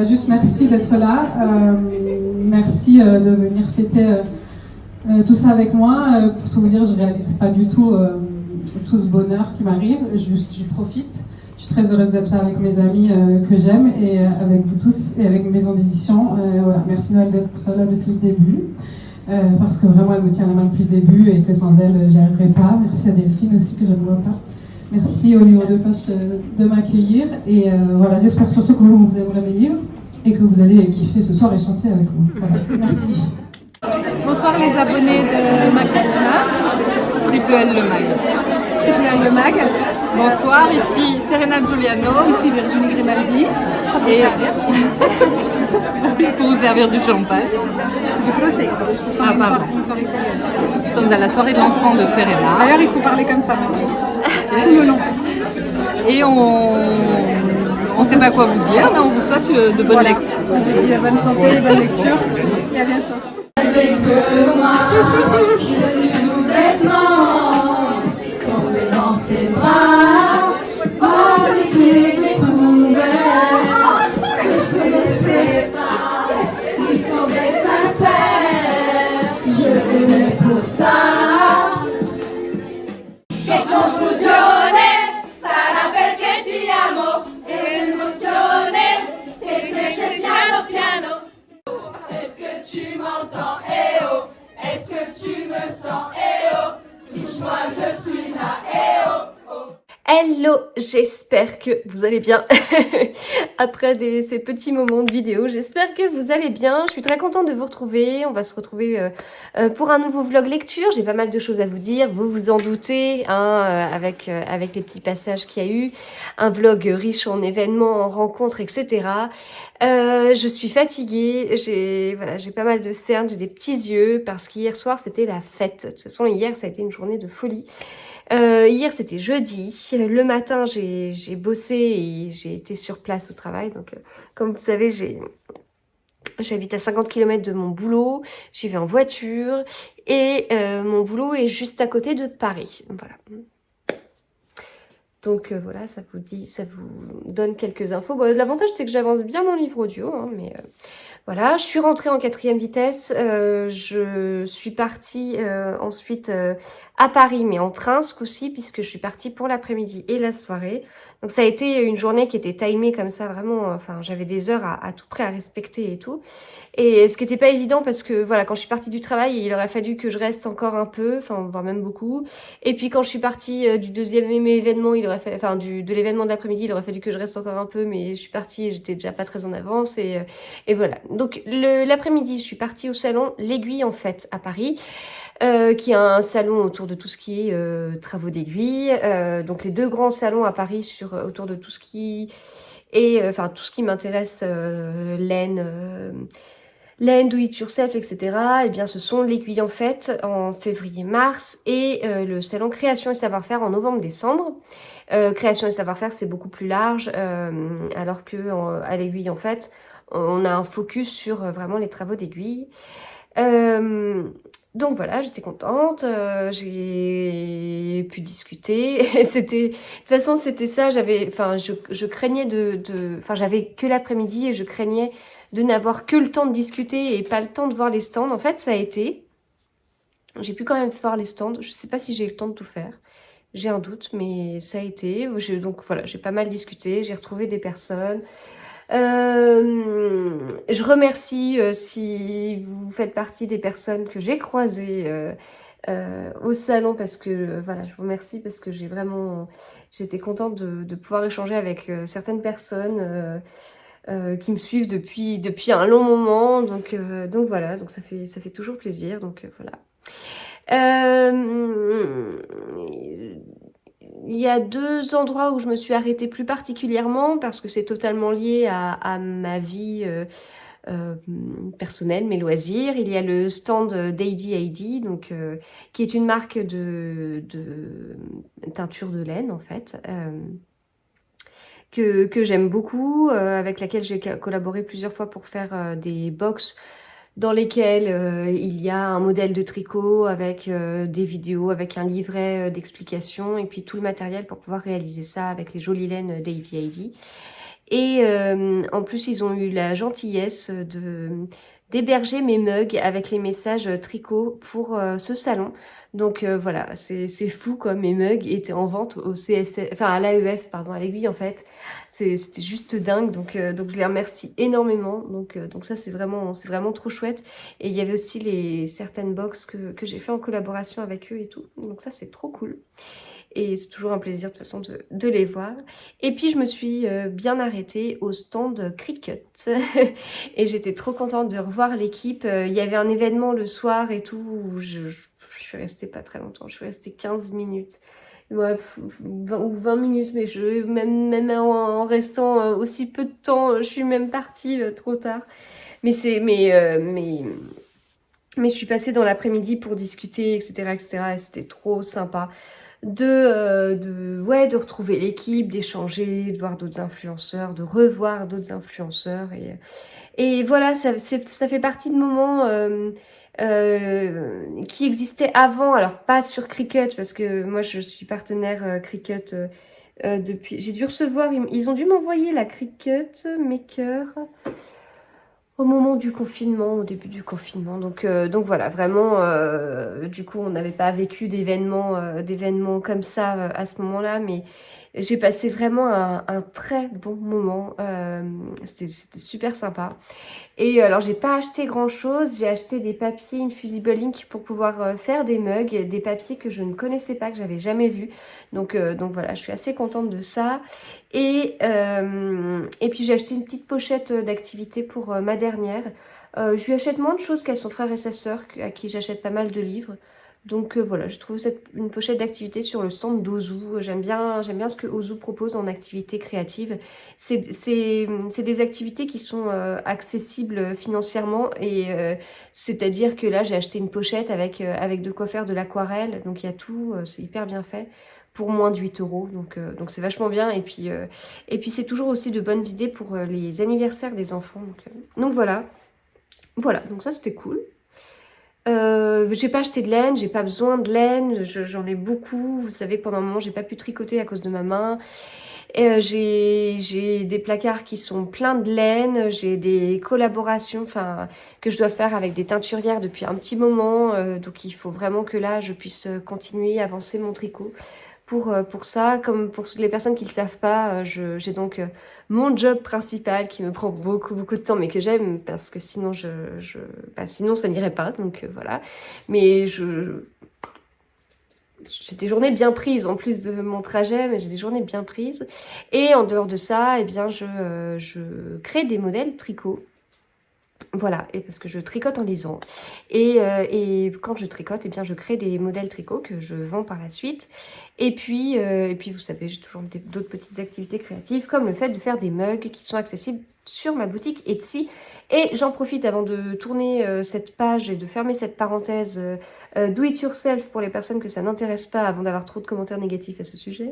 Juste merci d'être là. Merci de venir fêter tout ça avec moi. Pour tout vous dire, je ne réalisais pas du tout tout ce bonheur qui m'arrive. Juste, je profite. Je suis très heureuse d'être là avec mes amis que j'aime et avec vous tous et avec Maison d'édition. Voilà. Merci Noël d'être là depuis le début. Parce que vraiment elle me tient la main depuis le début et que sans elle, j'y arriverais pas. Merci à Delphine aussi que je ne vois pas. Merci au livre de poche de m'accueillir et voilà, j'espère surtout que vous aimerez mes livres et que vous allez kiffer ce soir et chanter avec moi. Voilà. Merci. Bonsoir les abonnés de Macadona. Triple L le Mag. Triple L le Mag. Bonsoir, ici Serena Giuliano. Ici Virginie Grimaldi. Pour vous Et servir. pour vous servir du champagne. C'est du prosecco. Parce qu'on a une soirée italienne. Nous sommes à la soirée de lancement de Serena. D'ailleurs, il faut parler comme ça maintenant. Tout le long. Et on sait pas quoi vous dire, mais on vous souhaite de bonnes lectures. Je vous dis bonne santé, bonne lecture et à bientôt. Que moi, je suis complètement tombée dans ses bras. Oh, mais j'ai découvert ce que je connaissais pas. Il faut être sincère, je l'aimais pour ça. Che confusione sarà perché ti amo, e l'emozione che cresce piano piano. Est-ce que tu m'entends, eh oh? Est-ce que tu me sens, eh oh? Touche-moi, je suis là, eh oh, oh. Hello, j'espère que vous allez bien après ces petits moments de vidéo. J'espère que vous allez bien. Je suis très contente de vous retrouver. On va se retrouver pour un nouveau vlog lecture. J'ai pas mal de choses à vous dire. Vous vous en doutez, hein, avec les petits passages qu'il y a eu. Un vlog riche en événements, en rencontres, etc. Je suis fatiguée. J'ai pas mal de cernes, j'ai des petits yeux parce qu'hier soir c'était la fête. De toute façon, hier ça a été une journée de folie. Hier c'était jeudi, le matin j'ai bossé et j'ai été sur place au travail, donc comme vous savez j'habite à 50 km de mon boulot, j'y vais en voiture et mon boulot est juste à côté de Paris, voilà. Donc voilà, ça vous donne quelques infos. Bon, l'avantage c'est que j'avance bien mon livre audio, hein, mais voilà, je suis rentrée en 4e vitesse, je suis partie ensuite à Paris, mais en train ce coup-ci, puisque je suis partie pour l'après-midi et la soirée. Donc ça a été une journée qui était timée comme ça, vraiment, enfin j'avais des heures à tout près à respecter et tout. Et ce qui n'était pas évident parce que voilà, quand je suis partie du travail, il aurait fallu que je reste encore un peu, enfin voire même beaucoup. Et puis quand je suis partie du deuxième événement, il aurait fallu, enfin de l'événement de l'après-midi, il aurait fallu que je reste encore un peu, mais je suis partie et j'étais déjà pas très en avance et voilà. Donc l'après-midi, je suis partie au salon L'Aiguille en fait à Paris. Qui est un salon autour de tout ce qui est travaux d'aiguille. Donc les deux grands salons à Paris autour de tout ce qui est, enfin tout ce qui m'intéresse, laine, do it yourself, etc. Eh bien ce sont l'Aiguille en fait en février-mars et le salon Création et Savoir-faire en novembre-décembre. Création et Savoir-faire c'est beaucoup plus large, alors que à l'Aiguille en fait on a un focus sur vraiment les travaux d'aiguille. Donc voilà, j'étais contente, j'ai pu discuter. De toute façon, c'était ça. Je craignais enfin, j'avais que l'après-midi et je craignais de n'avoir que le temps de discuter et pas le temps de voir les stands. En fait, ça a été. J'ai pu quand même voir les stands. Je sais pas si j'ai eu le temps de tout faire. J'ai un doute, mais ça a été. Donc voilà, j'ai pas mal discuté. J'ai retrouvé des personnes. Je remercie si vous faites partie des personnes que j'ai croisées au salon parce que voilà, je vous remercie parce que j'étais contente de pouvoir échanger avec certaines personnes qui me suivent depuis un long moment, donc voilà, donc ça fait toujours plaisir, donc voilà. Il y a 2 endroits où je me suis arrêtée plus particulièrement parce que c'est totalement lié à ma vie personnelle, mes loisirs. Il y a le stand d'AD, donc, qui est une marque de teinture de laine en fait, que j'aime beaucoup, avec laquelle j'ai collaboré plusieurs fois pour faire des box dans lesquels il y a un modèle de tricot avec des vidéos, avec un livret d'explications et puis tout le matériel pour pouvoir réaliser ça avec les jolies laines d'AD. Et en plus, ils ont eu la gentillesse d'héberger mes mugs avec les messages tricot pour ce salon. Donc voilà, c'est fou quoi, mes mugs étaient en vente au CSF, enfin à l'AEF, pardon, à l'Aiguille en fait. C'était juste dingue, donc je les remercie énormément. Donc ça c'est vraiment trop chouette. Et il y avait aussi certaines box que j'ai fait en collaboration avec eux et tout. Donc ça c'est trop cool. Et c'est toujours un plaisir de toute façon de les voir. Et puis je me suis bien arrêtée au stand Cricut. Et j'étais trop contente de revoir l'équipe. Il y avait un événement le soir et tout où je suis restée pas très longtemps. Je suis restée 15 minutes. Ouais, 20 ou 20 minutes, mais même en restant aussi peu de temps, je suis même partie trop tard. Mais je suis passée dans l'après-midi pour discuter, etc., etc. Et c'était trop sympa de retrouver l'équipe, d'échanger, de voir d'autres influenceurs, de revoir d'autres influenceurs. Et voilà, ça fait partie de moments qui existaient avant. Alors, pas sur Cricut, parce que moi, je suis partenaire Cricut depuis... J'ai dû recevoir... Ils ont dû m'envoyer la Cricut Maker au moment du confinement, au début du confinement. Donc voilà, vraiment, du coup, on n'avait pas vécu d'événements comme ça à ce moment-là, mais j'ai passé vraiment un très bon moment. C'était super sympa. Et alors, j'ai pas acheté grand-chose. J'ai acheté des papiers Infusible Ink pour pouvoir faire des mugs, des papiers que je ne connaissais pas, que j'avais jamais vus. Donc voilà, je suis assez contente de ça. Et puis, j'ai acheté une petite pochette d'activité pour ma dernière. Je lui achète moins de choses qu'à son frère et sa sœur, à qui j'achète pas mal de livres. Donc voilà, je trouve une pochette d'activité sur le stand d'Ozu. J'aime bien ce que Ozu propose en activité créative. C'est des activités qui sont accessibles financièrement et c'est-à-dire que là j'ai acheté une pochette avec de quoi faire de l'aquarelle. Donc il y a tout, c'est hyper bien fait pour moins de 8 €. Donc c'est vachement bien. Et puis c'est toujours aussi de bonnes idées pour les anniversaires des enfants. Donc voilà. Voilà, donc ça c'était cool. J'ai pas acheté de laine, j'ai pas besoin de laine, j'en ai beaucoup. Vous savez que pendant un moment j'ai pas pu tricoter à cause de ma main. J'ai des placards qui sont pleins de laine, j'ai des collaborations que je dois faire avec des teinturières depuis un petit moment. Donc il faut vraiment que là je puisse continuer à avancer mon tricot. Pour ça, comme pour les personnes qui ne le savent pas, j'ai donc mon job principal qui me prend beaucoup de temps, mais que j'aime parce que sinon, sinon ça n'irait pas. Donc voilà. Mais j'ai des journées bien prises en plus de mon trajet, mais j'ai des journées bien prises. Et en dehors de ça, eh bien, je crée des modèles tricot. Voilà, et parce que je tricote en lisant. Et quand je tricote, eh bien, je crée des modèles tricot que je vends par la suite. Et puis vous savez, j'ai toujours d'autres petites activités créatives, comme le fait de faire des mugs qui sont accessibles sur ma boutique Etsy. Et j'en profite avant de tourner cette page et de fermer cette parenthèse do it yourself pour les personnes que ça n'intéresse pas, avant d'avoir trop de commentaires négatifs à ce sujet.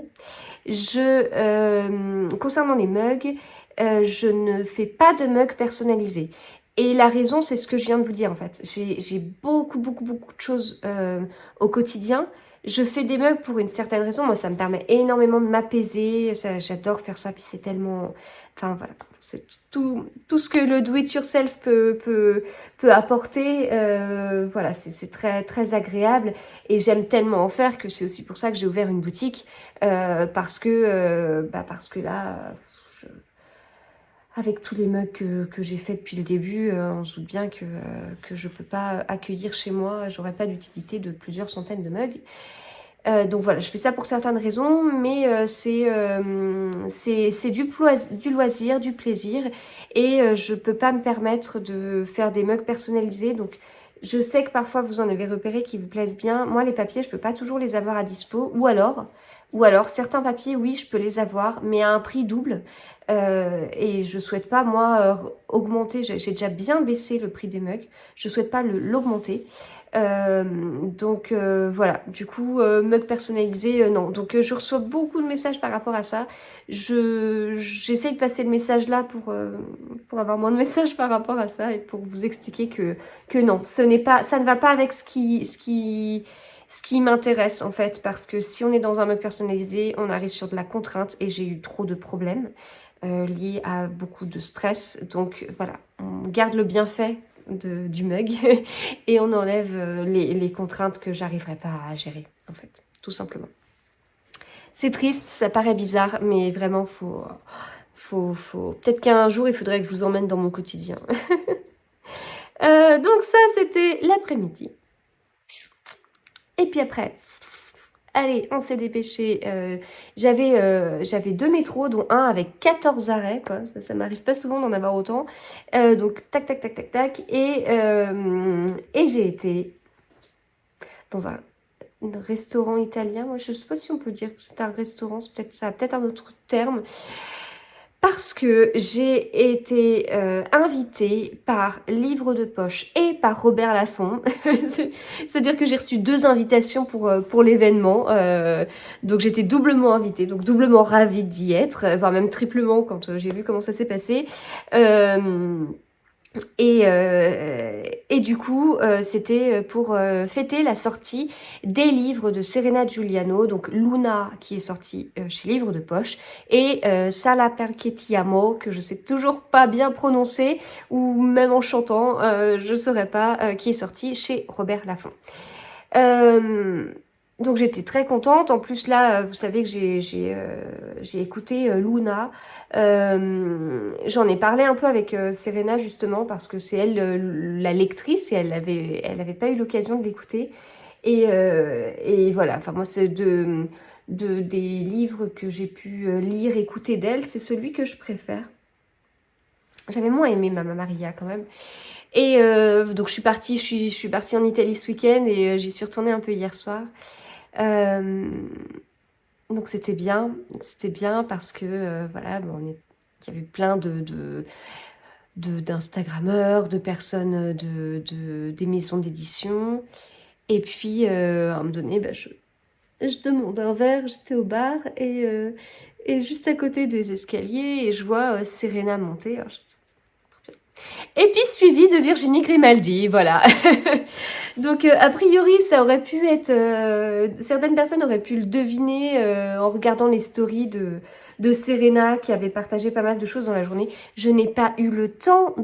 Concernant les mugs, je ne fais pas de mugs personnalisés. Et la raison, c'est ce que je viens de vous dire en fait. J'ai beaucoup de choses au quotidien. Je fais des mugs pour une certaine raison. Moi, ça me permet énormément de m'apaiser. J'adore faire ça. Puis c'est tellement... Enfin voilà, c'est tout ce que le do-it-yourself peut apporter. Voilà, c'est très agréable. Et j'aime tellement en faire que c'est aussi pour ça que j'ai ouvert une boutique. Parce que là... Avec tous les mugs que j'ai fait depuis le début, on se doute bien que je ne peux pas accueillir chez moi, j'aurais pas d'utilité de plusieurs centaines de mugs. Donc voilà, je fais ça pour certaines raisons, mais c'est du loisir, du plaisir, et je ne peux pas me permettre de faire des mugs personnalisés. Donc je sais que parfois vous en avez repéré qui vous plaisent bien. Moi, les papiers, je ne peux pas toujours les avoir à dispo, ou alors certains papiers, oui, je peux les avoir, mais à un prix double. Et je souhaite pas, moi, augmenter. J'ai déjà bien baissé le prix des mugs. Je souhaite pas l'augmenter. Donc voilà, du coup, mug personnalisé, non. Donc je reçois beaucoup de messages par rapport à ça. J'essaie de passer le message là pour avoir moins de messages par rapport à ça et pour vous expliquer que non, ça ne va pas avec ce qui m'intéresse en fait, parce que si on est dans un mug personnalisé, on arrive sur de la contrainte et j'ai eu trop de problèmes. lié à beaucoup de stress. Donc voilà, on garde le bienfait du mug et on enlève les contraintes que j'arriverai pas à gérer, en fait, tout simplement. C'est triste, ça paraît bizarre, mais vraiment, peut-être qu'un jour, il faudrait que je vous emmène dans mon quotidien. Donc ça, c'était l'après-midi. Et puis après, allez, on s'est dépêché. J'avais 2 métros, dont un avec 14 arrêts, quoi. Ça m'arrive pas souvent d'en avoir autant. Donc, tac, tac, tac, tac, tac. Et j'ai été dans un restaurant italien. Moi, je sais pas si on peut dire que c'est un restaurant, ça a peut-être un autre terme. Parce que j'ai été invitée par Livre de Poche et par Robert Laffont. C'est-à-dire que j'ai reçu 2 invitations pour l'événement. Donc j'étais doublement invitée, donc doublement ravie d'y être, voire même triplement quand j'ai vu comment ça s'est passé. Et du coup, c'était pour fêter la sortie des livres de Serena Giuliano, donc Luna qui est sorti chez Livre de Poche, et Sala perché ti amo, que je sais toujours pas bien prononcer, ou même en chantant, je saurais pas, qui est sorti chez Robert Laffont. Donc j'étais très contente. En plus là, vous savez que j'ai écouté Luna. J'en ai parlé un peu avec Serena justement parce que c'est elle la lectrice et elle avait pas eu l'occasion de l'écouter. Et voilà. Enfin moi c'est des livres que j'ai pu lire, écouter d'elle, c'est celui que je préfère. J'avais moins aimé Mamma Maria quand même. Et donc je suis partie en Italie ce week-end et j'y suis retournée un peu hier soir. Donc c'était bien parce que voilà, il y avait plein d'instagrammeurs, de personnes des maisons d'édition. Et puis à un moment donné, je demande un verre, j'étais au bar et juste à côté des escaliers et je vois Serena monter. Alors, et puis suivi de Virginie Grimaldi, voilà. Donc a priori ça aurait pu être... certaines personnes auraient pu le deviner en regardant les stories de Serena qui avait partagé pas mal de choses dans la journée. Je n'ai pas eu le temps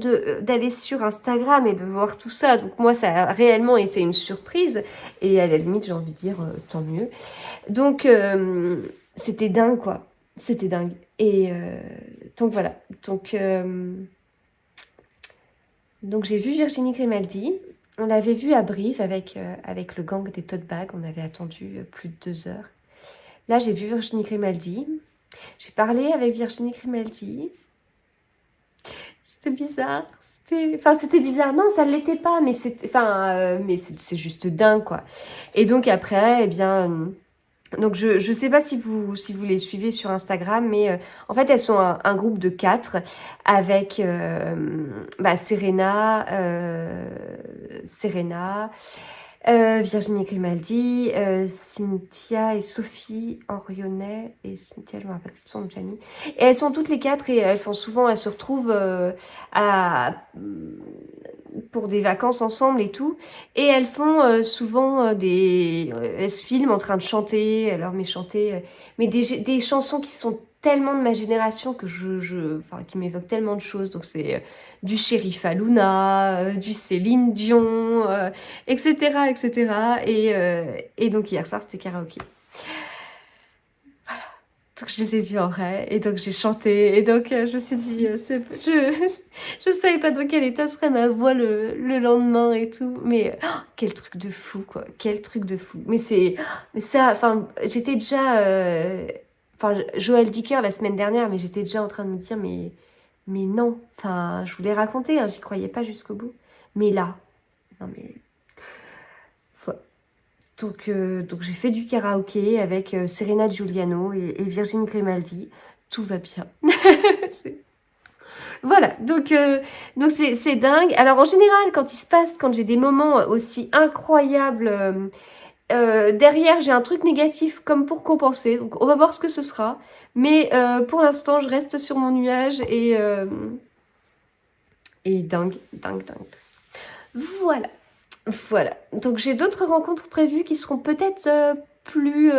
d'aller sur Instagram et de voir tout ça. Donc moi ça a réellement été une surprise. Et à la limite j'ai envie de dire tant mieux. Donc c'était dingue quoi. C'était dingue. Et donc voilà. Donc j'ai vu Virginie Grimaldi, on l'avait vue à Brive avec le gang des tote bags, on avait attendu plus de 2 heures. Là j'ai vu Virginie Grimaldi, j'ai parlé avec Virginie Grimaldi, c'était bizarre, c'était bizarre, non ça ne l'était pas, mais c'est juste dingue quoi. Et donc après, eh bien... Donc je sais pas si vous les suivez sur Instagram, mais en fait elles sont un groupe de 4 avec Serena, Virginie Grimaldi, Cynthia et Sophie Orionnet, et Cynthia je me rappelle plus de son nom de famille. Et elles sont toutes les 4 et elles se retrouvent pour des vacances ensemble et tout, et elles font souvent elles se filment en train de chanter, elles leur met chanter, mais des chansons qui sont tellement de ma génération que qui m'évoquent tellement de choses. Donc c'est du Shérif Alouna, du Céline Dion, etc., etc. Et donc hier soir c'était karaoké. Donc je les ai vus en vrai, et donc j'ai chanté, et donc je me suis dit, je savais pas dans quel état serait ma voix le lendemain et tout, mais quel truc de fou quoi, quel truc de fou. Mais ça, enfin j'étais déjà, Joël Dicker la semaine dernière, mais j'étais déjà en train de me dire, mais non, enfin je voulais raconter, hein, j'y croyais pas jusqu'au bout, mais là, non mais... Donc j'ai fait du karaoké avec Serena Giuliano et Virginie Grimaldi. Tout va bien. Voilà, donc c'est dingue. Alors en général, quand j'ai des moments aussi incroyables, derrière j'ai un truc négatif comme pour compenser. Donc on va voir ce que ce sera. Mais pour l'instant, je reste sur mon nuage et dingue. Voilà, donc j'ai d'autres rencontres prévues qui seront peut-être plus,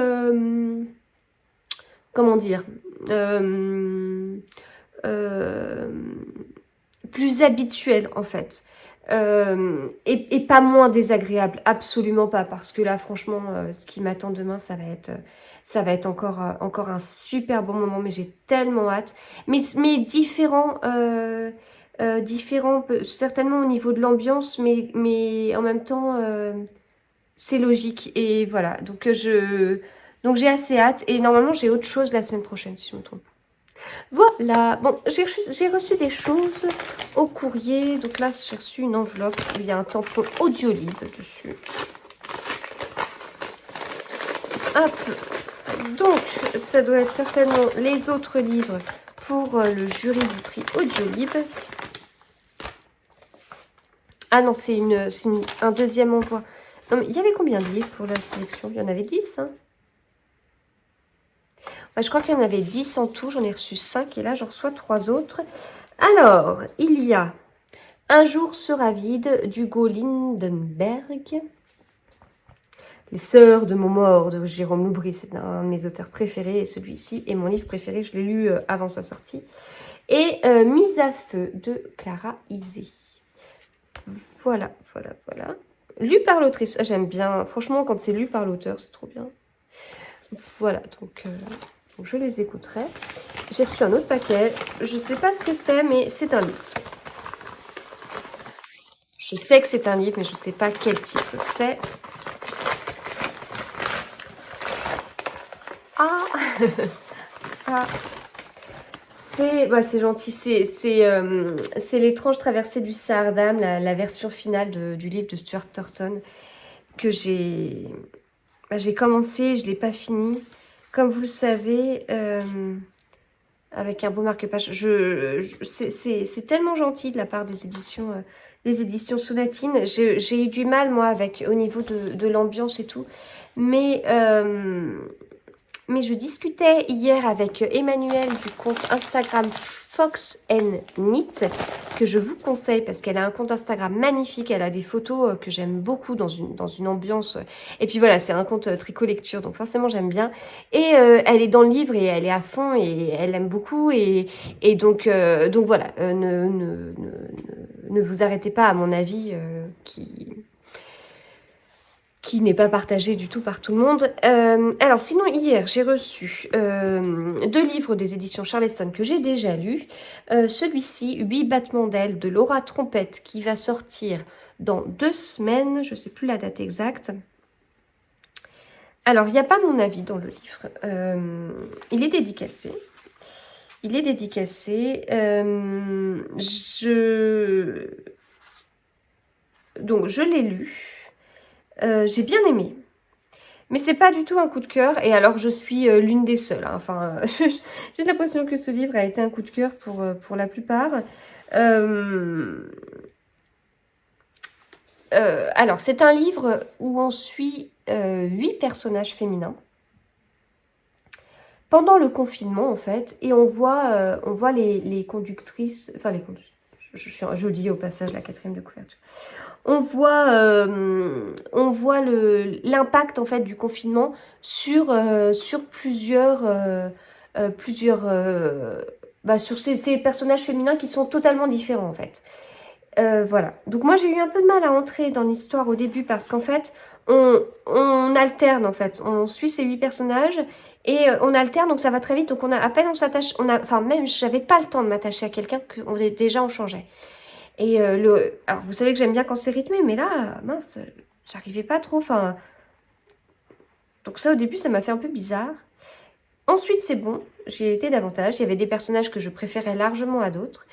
comment dire, plus habituel en fait. Et pas moins désagréable, absolument pas, parce que là franchement ce qui m'attend demain ça va être encore un super bon moment, mais j'ai tellement hâte, mais différent, certainement au niveau de l'ambiance, mais en même temps c'est logique, et voilà, donc j'ai assez hâte, et normalement j'ai autre chose la semaine prochaine si je me trompe. Voilà, bon, j'ai reçu des choses au courrier. Donc là, j'ai reçu une enveloppe où il y a un tampon Audiolib dessus. Hop, donc ça doit être certainement les autres livres pour le jury du prix Audiolib. Ah non, c'est un deuxième envoi. Non, mais il y avait combien de livres pour la sélection? Il y en avait 10, hein. Je crois qu'il y en avait 10 en tout, j'en ai reçu 5 et là j'en reçois 3 autres. Alors, il y a Un jour sera vide d'Hugo Lindenberg. Les Sœurs de Montmort de Jérôme Loubry, c'est un de mes auteurs préférés, et celui-ci est mon livre préféré, je l'ai lu avant sa sortie. Et Mise à feu de Clara Isé. Voilà. Lu par l'autrice, j'aime bien, franchement quand c'est lu par l'auteur, c'est trop bien. Voilà, donc je les écouterai. J'ai reçu un autre paquet. Je ne sais pas ce que c'est, mais c'est un livre. Je sais que c'est un livre, mais je ne sais pas quel titre c'est. Ah, ah. C'est gentil. C'est L'étrange traversée du Saardam, la version finale du livre de Stuart Turton que j'ai commencé, je ne l'ai pas fini. Comme vous le savez, avec un beau marque-page, c'est tellement gentil de la part des éditions Sonatine. J'ai eu du mal, moi, au niveau de l'ambiance et tout. Mais je discutais hier avec Emmanuelle du compte Instagram Fox and Knit, que je vous conseille parce qu'elle a un compte Instagram magnifique, elle a des photos que j'aime beaucoup dans une ambiance, et puis voilà, c'est un compte tricot lecture, donc forcément j'aime bien, et elle est dans le livre et elle est à fond et elle aime beaucoup, et donc voilà, ne vous arrêtez pas à mon avis qui n'est pas partagé du tout par tout le monde. Alors sinon, hier, j'ai reçu 2 livres des éditions Charleston que j'ai déjà lus. Celui-ci, 8 battements d'ailes de Laura Trompette, qui va sortir dans 2 semaines. Je ne sais plus la date exacte. Alors, il n'y a pas mon avis dans le livre. Il est dédicacé. Donc, je l'ai lu. J'ai bien aimé, mais c'est pas du tout un coup de cœur, et alors je suis l'une des seules, hein. Enfin, j'ai l'impression que ce livre a été un coup de cœur pour la plupart. Alors, c'est un livre où on suit 8 personnages féminins pendant le confinement, en fait, et on voit les conductrices, enfin les conductrices, je dis au passage la 4e de couverture. On voit l'impact en fait du confinement sur sur ces personnages féminins qui sont totalement différents en fait. Voilà. Donc moi j'ai eu un peu de mal à entrer dans l'histoire au début parce qu'en fait on alterne en fait. On suit ces 8 personnages et on alterne, donc ça va très vite. Donc on s'attache, même j'avais pas le temps de m'attacher à quelqu'un déjà on changeait. Et alors vous savez que j'aime bien quand c'est rythmé, mais là, mince, j'arrivais pas trop, donc ça au début ça m'a fait un peu bizarre. Ensuite c'est bon, j'ai été davantage, il y avait des personnages que je préférais largement à d'autres.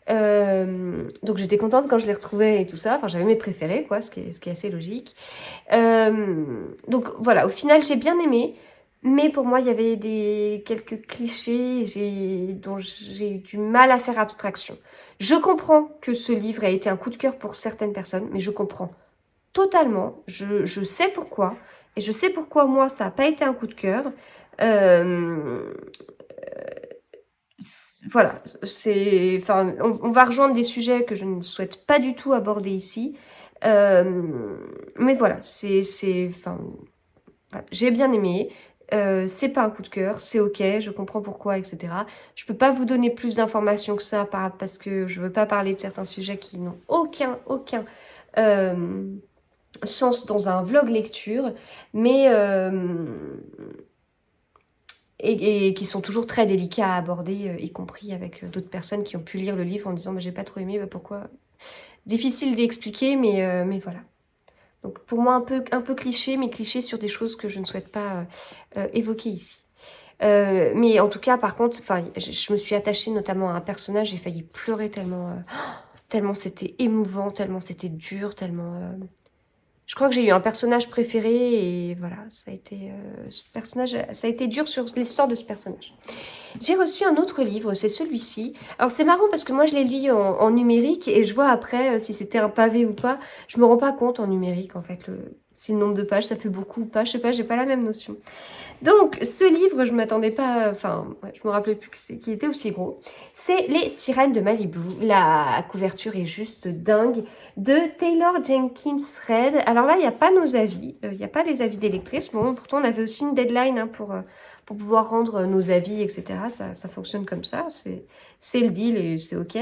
Donc j'étais contente quand je les retrouvais et tout ça, j'avais mes préférés quoi, ce qui est assez logique. Donc voilà, au final j'ai bien aimé. Mais pour moi, il y avait quelques clichés dont j'ai eu du mal à faire abstraction. Je comprends que ce livre a été un coup de cœur pour certaines personnes, mais je comprends totalement. Je sais pourquoi. Et je sais pourquoi, moi, ça n'a pas été un coup de cœur. Voilà. On va rejoindre des sujets que je ne souhaite pas du tout aborder ici. Mais voilà, j'ai bien aimé. c'est pas un coup de cœur, c'est ok, je comprends pourquoi, etc. Je peux pas vous donner plus d'informations que ça parce que je veux pas parler de certains sujets qui n'ont aucun sens dans un vlog lecture, mais et qui sont toujours très délicats à aborder, y compris avec d'autres personnes qui ont pu lire le livre en disant bah, j'ai pas trop aimé, bah, pourquoi. Difficile d'expliquer, mais voilà. Donc pour moi un peu cliché, mais cliché sur des choses que je ne souhaite pas évoquer ici. Mais en tout cas, par contre, je me suis attachée notamment à un personnage, j'ai failli pleurer tellement c'était émouvant, tellement c'était dur, tellement... Je crois que j'ai eu un personnage préféré et voilà, ça a été ce personnage, ça a été dur sur l'histoire de ce personnage. J'ai reçu un autre livre, c'est celui-ci. Alors c'est marrant parce que moi je l'ai lu en numérique et je vois après si c'était un pavé ou pas. Je me rends pas compte en numérique en fait, si le nombre de pages ça fait beaucoup ou pas, je sais pas, j'ai pas la même notion. Donc ce livre, je m'attendais pas, je me rappelais plus qu'il était aussi gros. C'est Les Sirènes de Malibu. La couverture est juste dingue de Taylor Jenkins Reid. Alors là, il n'y a pas nos avis, il n'y a pas les avis des lectrices. Bon, pourtant on avait aussi une deadline pour pouvoir rendre nos avis, etc. Ça fonctionne comme ça, c'est le deal et c'est ok,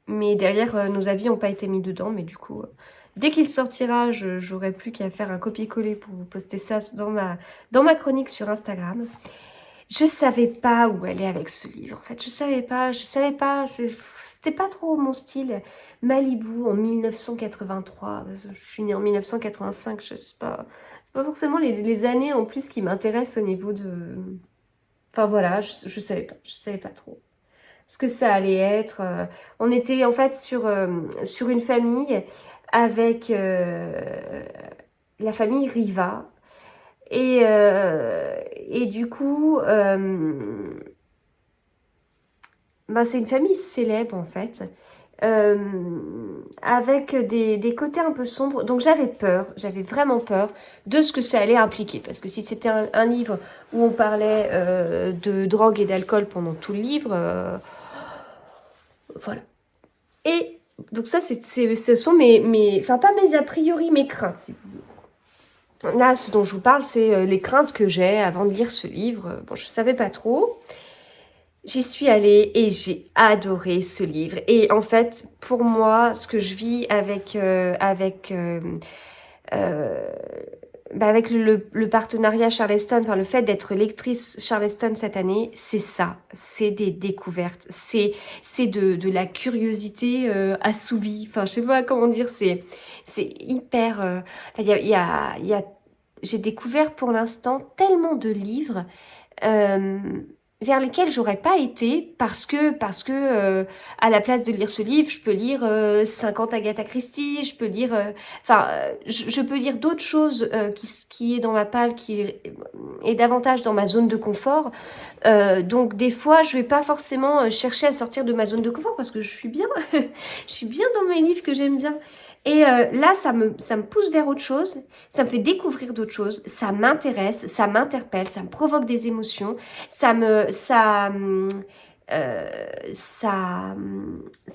mais derrière, nos avis n'ont pas été mis dedans, mais du coup, dès qu'il sortira, j'aurai plus qu'à faire un copier-coller pour vous poster ça dans ma chronique sur Instagram. Je savais pas où aller avec ce livre, en fait, je savais pas, c'était pas trop mon style. Malibu en 1983, je suis née en 1985, je sais pas... C'est pas forcément les années en plus qui m'intéressent au niveau de... Enfin voilà, je savais pas trop ce que ça allait être. On était en fait sur une famille avec la famille Riva. Et du coup, c'est une famille célèbre en fait. Avec des côtés un peu sombres. Donc j'avais vraiment peur de ce que ça allait impliquer. Parce que si c'était un livre où on parlait de drogue et d'alcool pendant tout le livre, voilà. Et donc ça, ce sont pas mes a priori, mes craintes, si vous voulez. Là, ce dont je vous parle, c'est les craintes que j'ai avant de lire ce livre. Bon, je savais pas trop. J'y suis allée et j'ai adoré ce livre. Et en fait, pour moi, ce que je vis avec le partenariat Charleston, le fait d'être lectrice Charleston cette année, c'est ça. C'est des découvertes. C'est de la curiosité assouvie. Je sais pas comment dire. C'est hyper... j'ai découvert pour l'instant tellement de livres vers lesquels j'aurais pas été parce que à la place de lire ce livre, je peux lire 50 Agatha Christie, je peux lire je peux lire d'autres choses qui est dans ma palle, qui est davantage dans ma zone de confort. Donc des fois, je vais pas forcément chercher à sortir de ma zone de confort parce que je suis bien je suis bien dans mes livres que j'aime bien. Et là, ça me pousse vers autre chose, ça me fait découvrir d'autres choses, ça m'intéresse, ça m'interpelle, ça me provoque des émotions, ça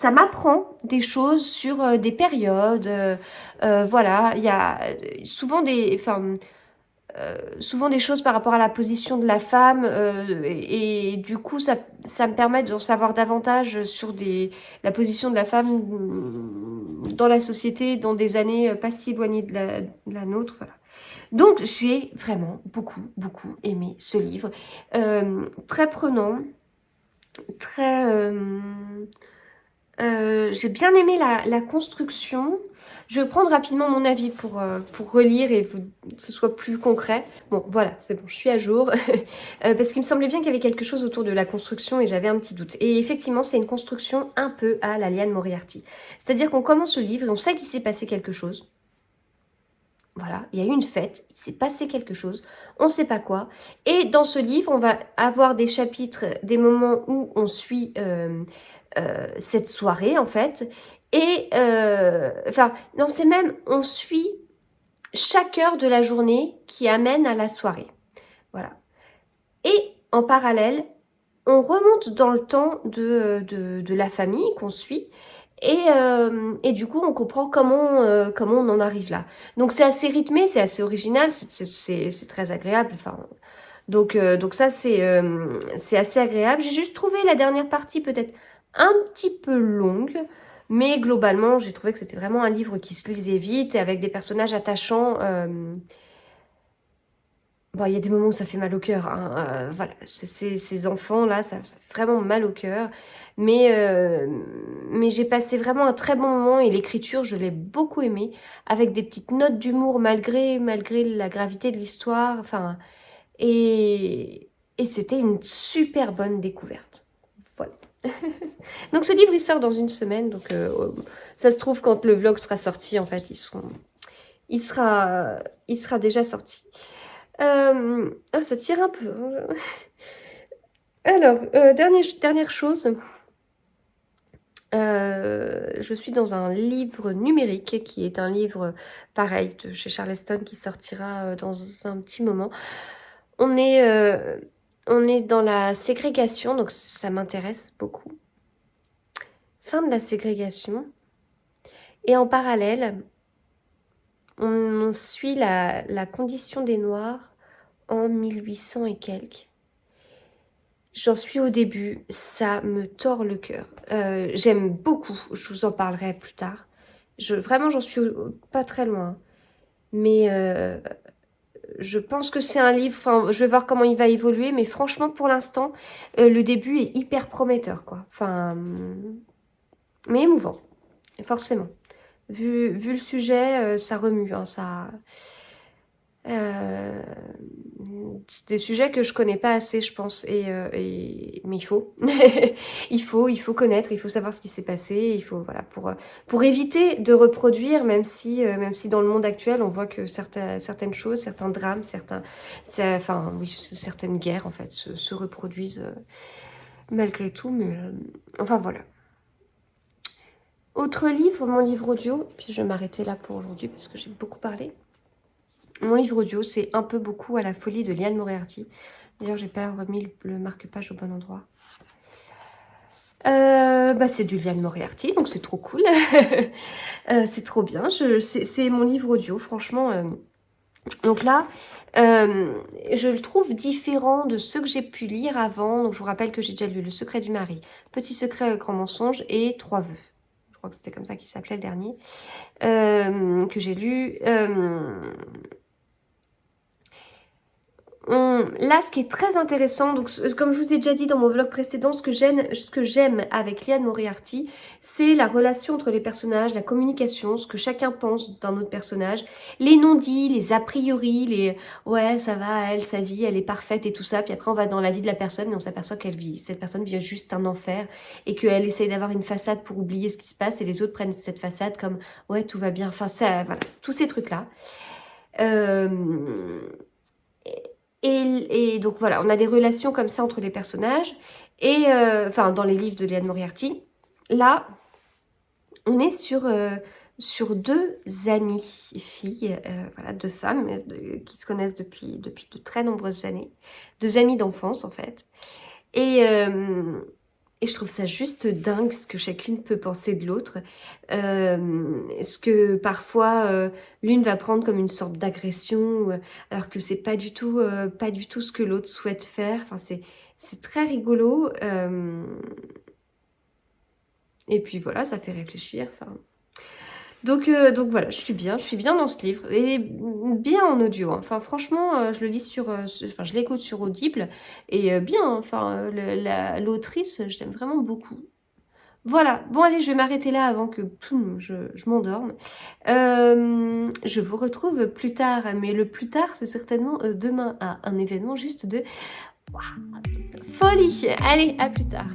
m'apprend des choses sur des périodes. Voilà, il y a souvent des choses par rapport à la position de la femme et du coup ça me permet d'en savoir davantage sur la position de la femme dans la société dans des années pas si éloignées de la nôtre, voilà. Donc j'ai vraiment beaucoup aimé ce livre, très prenant, très j'ai bien aimé la construction. Je vais prendre rapidement mon avis pour relire et que ce soit plus concret. Bon, voilà, c'est bon, je suis à jour. Parce qu'il me semblait bien qu'il y avait quelque chose autour de la construction et j'avais un petit doute. Et effectivement, c'est une construction un peu à la Liane Moriarty. C'est-à-dire qu'on commence le livre et on sait qu'il s'est passé quelque chose. Voilà, il y a eu une fête, il s'est passé quelque chose, on ne sait pas quoi. Et dans ce livre, on va avoir des chapitres, des moments où on suit cette soirée, en fait. Et, non, c'est même, on suit chaque heure de la journée qui amène à la soirée. Voilà. Et en parallèle, on remonte dans le temps de la famille qu'on suit. Et du coup, on comprend comment on en arrive là. Donc c'est assez rythmé, c'est assez original, c'est très agréable. Enfin, donc ça, c'est assez agréable. J'ai juste trouvé la dernière partie peut-être un petit peu longue, mais globalement, j'ai trouvé que c'était vraiment un livre qui se lisait vite et avec des personnages attachants. Bon, il y a des moments où ça fait mal au cœur, hein. Voilà, ces enfants-là, ça fait vraiment mal au cœur. Mais j'ai passé vraiment un très bon moment et l'écriture, je l'ai beaucoup aimée, avec des petites notes d'humour malgré la gravité de l'histoire. Enfin, et c'était une super bonne découverte. Voilà. Donc ce livre, il sort dans une semaine. Donc ça se trouve, quand le vlog sera sorti, en fait, il sera déjà sorti. Oh, ça tire un peu. Alors, dernière chose. Je suis dans un livre numérique qui est un livre pareil de chez Charleston qui sortira dans un petit moment. On est dans la ségrégation, donc ça m'intéresse beaucoup. Fin de la ségrégation. Et en parallèle, on suit la condition des Noirs en 1800 et quelques. J'en suis au début, ça me tord le cœur. J'aime beaucoup, je vous en parlerai plus tard. Vraiment, j'en suis pas très loin. Mais je pense que c'est un livre, enfin, je vais voir comment il va évoluer, mais franchement, pour l'instant, le début est hyper prometteur, quoi. Enfin, mais émouvant, forcément. Vu le sujet, ça remue, hein, ça... c'est des sujets que je connais pas assez, je pense, mais il faut. il faut connaître, il faut savoir ce qui s'est passé, il faut, voilà, pour éviter de reproduire, même si dans le monde actuel, on voit que certaines choses, certains drames, certaines guerres, en fait, se reproduisent malgré tout, mais enfin, voilà. Autre livre, mon livre audio, puis je vais m'arrêter là pour aujourd'hui, parce que j'ai beaucoup parlé. Mon livre audio, c'est Un peu beaucoup à la folie de Liane Moriarty. D'ailleurs, j'ai pas remis le marque-page au bon endroit. C'est du Liane Moriarty, donc c'est trop cool. C'est trop bien. C'est mon livre audio, franchement. Donc là, je le trouve différent de ceux que j'ai pu lire avant. Donc je vous rappelle que j'ai déjà lu Le secret du mari, Petit secret, grand mensonge et Trois vœux. Je crois que c'était comme ça qu'il s'appelait le dernier. Que j'ai lu... Là, ce qui est très intéressant, donc comme je vous ai déjà dit dans mon vlog précédent, ce que j'aime avec Liane Moriarty, c'est la relation entre les personnages, la communication, ce que chacun pense d'un autre personnage, les non-dits, les a priori, les ouais ça va, sa vie, elle est parfaite et tout ça, puis après on va dans la vie de la personne et on s'aperçoit cette personne vit juste un enfer et qu'elle essaye d'avoir une façade pour oublier ce qui se passe et les autres prennent cette façade comme ouais tout va bien, enfin ça, voilà, tous ces trucs là. Et donc voilà, on a des relations comme ça entre les personnages. Et dans les livres de Liane Moriarty. Là, on est sur deux amies filles, voilà, deux femmes qui se connaissent depuis de très nombreuses années. Deux amies d'enfance en fait. Et je trouve ça juste dingue ce que chacune peut penser de l'autre. Ce que parfois l'une va prendre comme une sorte d'agression, alors que c'est pas du tout ce que l'autre souhaite faire. Enfin, c'est très rigolo. Et puis voilà, ça fait réfléchir. Enfin... Donc voilà, je suis bien dans ce livre et bien en audio. Hein. Enfin franchement, je le lis je l'écoute sur Audible et bien. Enfin l'autrice, je l'aime vraiment beaucoup. Voilà. Bon allez, je vais m'arrêter là avant que je m'endorme. Je vous retrouve plus tard, mais le plus tard, c'est certainement demain à un événement juste de folie. Allez, à plus tard.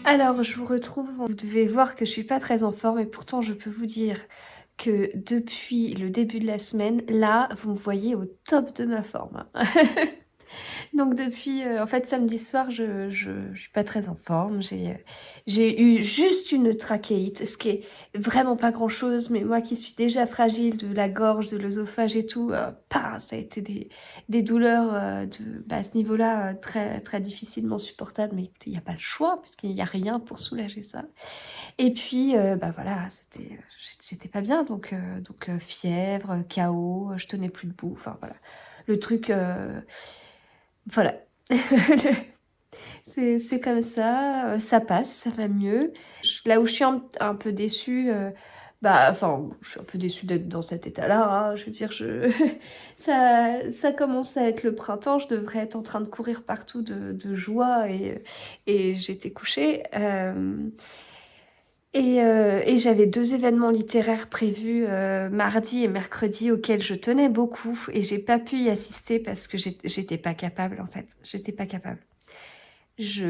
Alors, je vous retrouve. Vous devez voir que je suis pas très en forme et pourtant, je peux vous dire que depuis le début de la semaine, là, vous me voyez au top de ma forme. Donc depuis, en fait, samedi soir, je suis pas très en forme. J'ai eu juste une trachéite, ce qui est vraiment pas grand-chose, mais moi qui suis déjà fragile de la gorge, de l'œsophage et tout, ça a été des douleurs à ce niveau-là très, très difficilement supportables, mais il n'y a pas le choix, puisqu'il n'y a rien pour soulager ça. Et puis, voilà, j'étais pas bien, donc fièvre, chaos, je tenais plus debout, enfin voilà. Le truc... Voilà. C'est comme ça passe, ça va mieux. Là où je suis un peu déçue, je suis un peu déçue d'être dans cet état-là, hein. Je veux dire, ça commence à être le printemps, je devrais être en train de courir partout de joie et j'étais couchée. Et j'avais 2 événements littéraires prévus mardi et mercredi auxquels je tenais beaucoup et j'ai pas pu y assister parce que j'étais pas capable en fait. J'étais pas capable. Si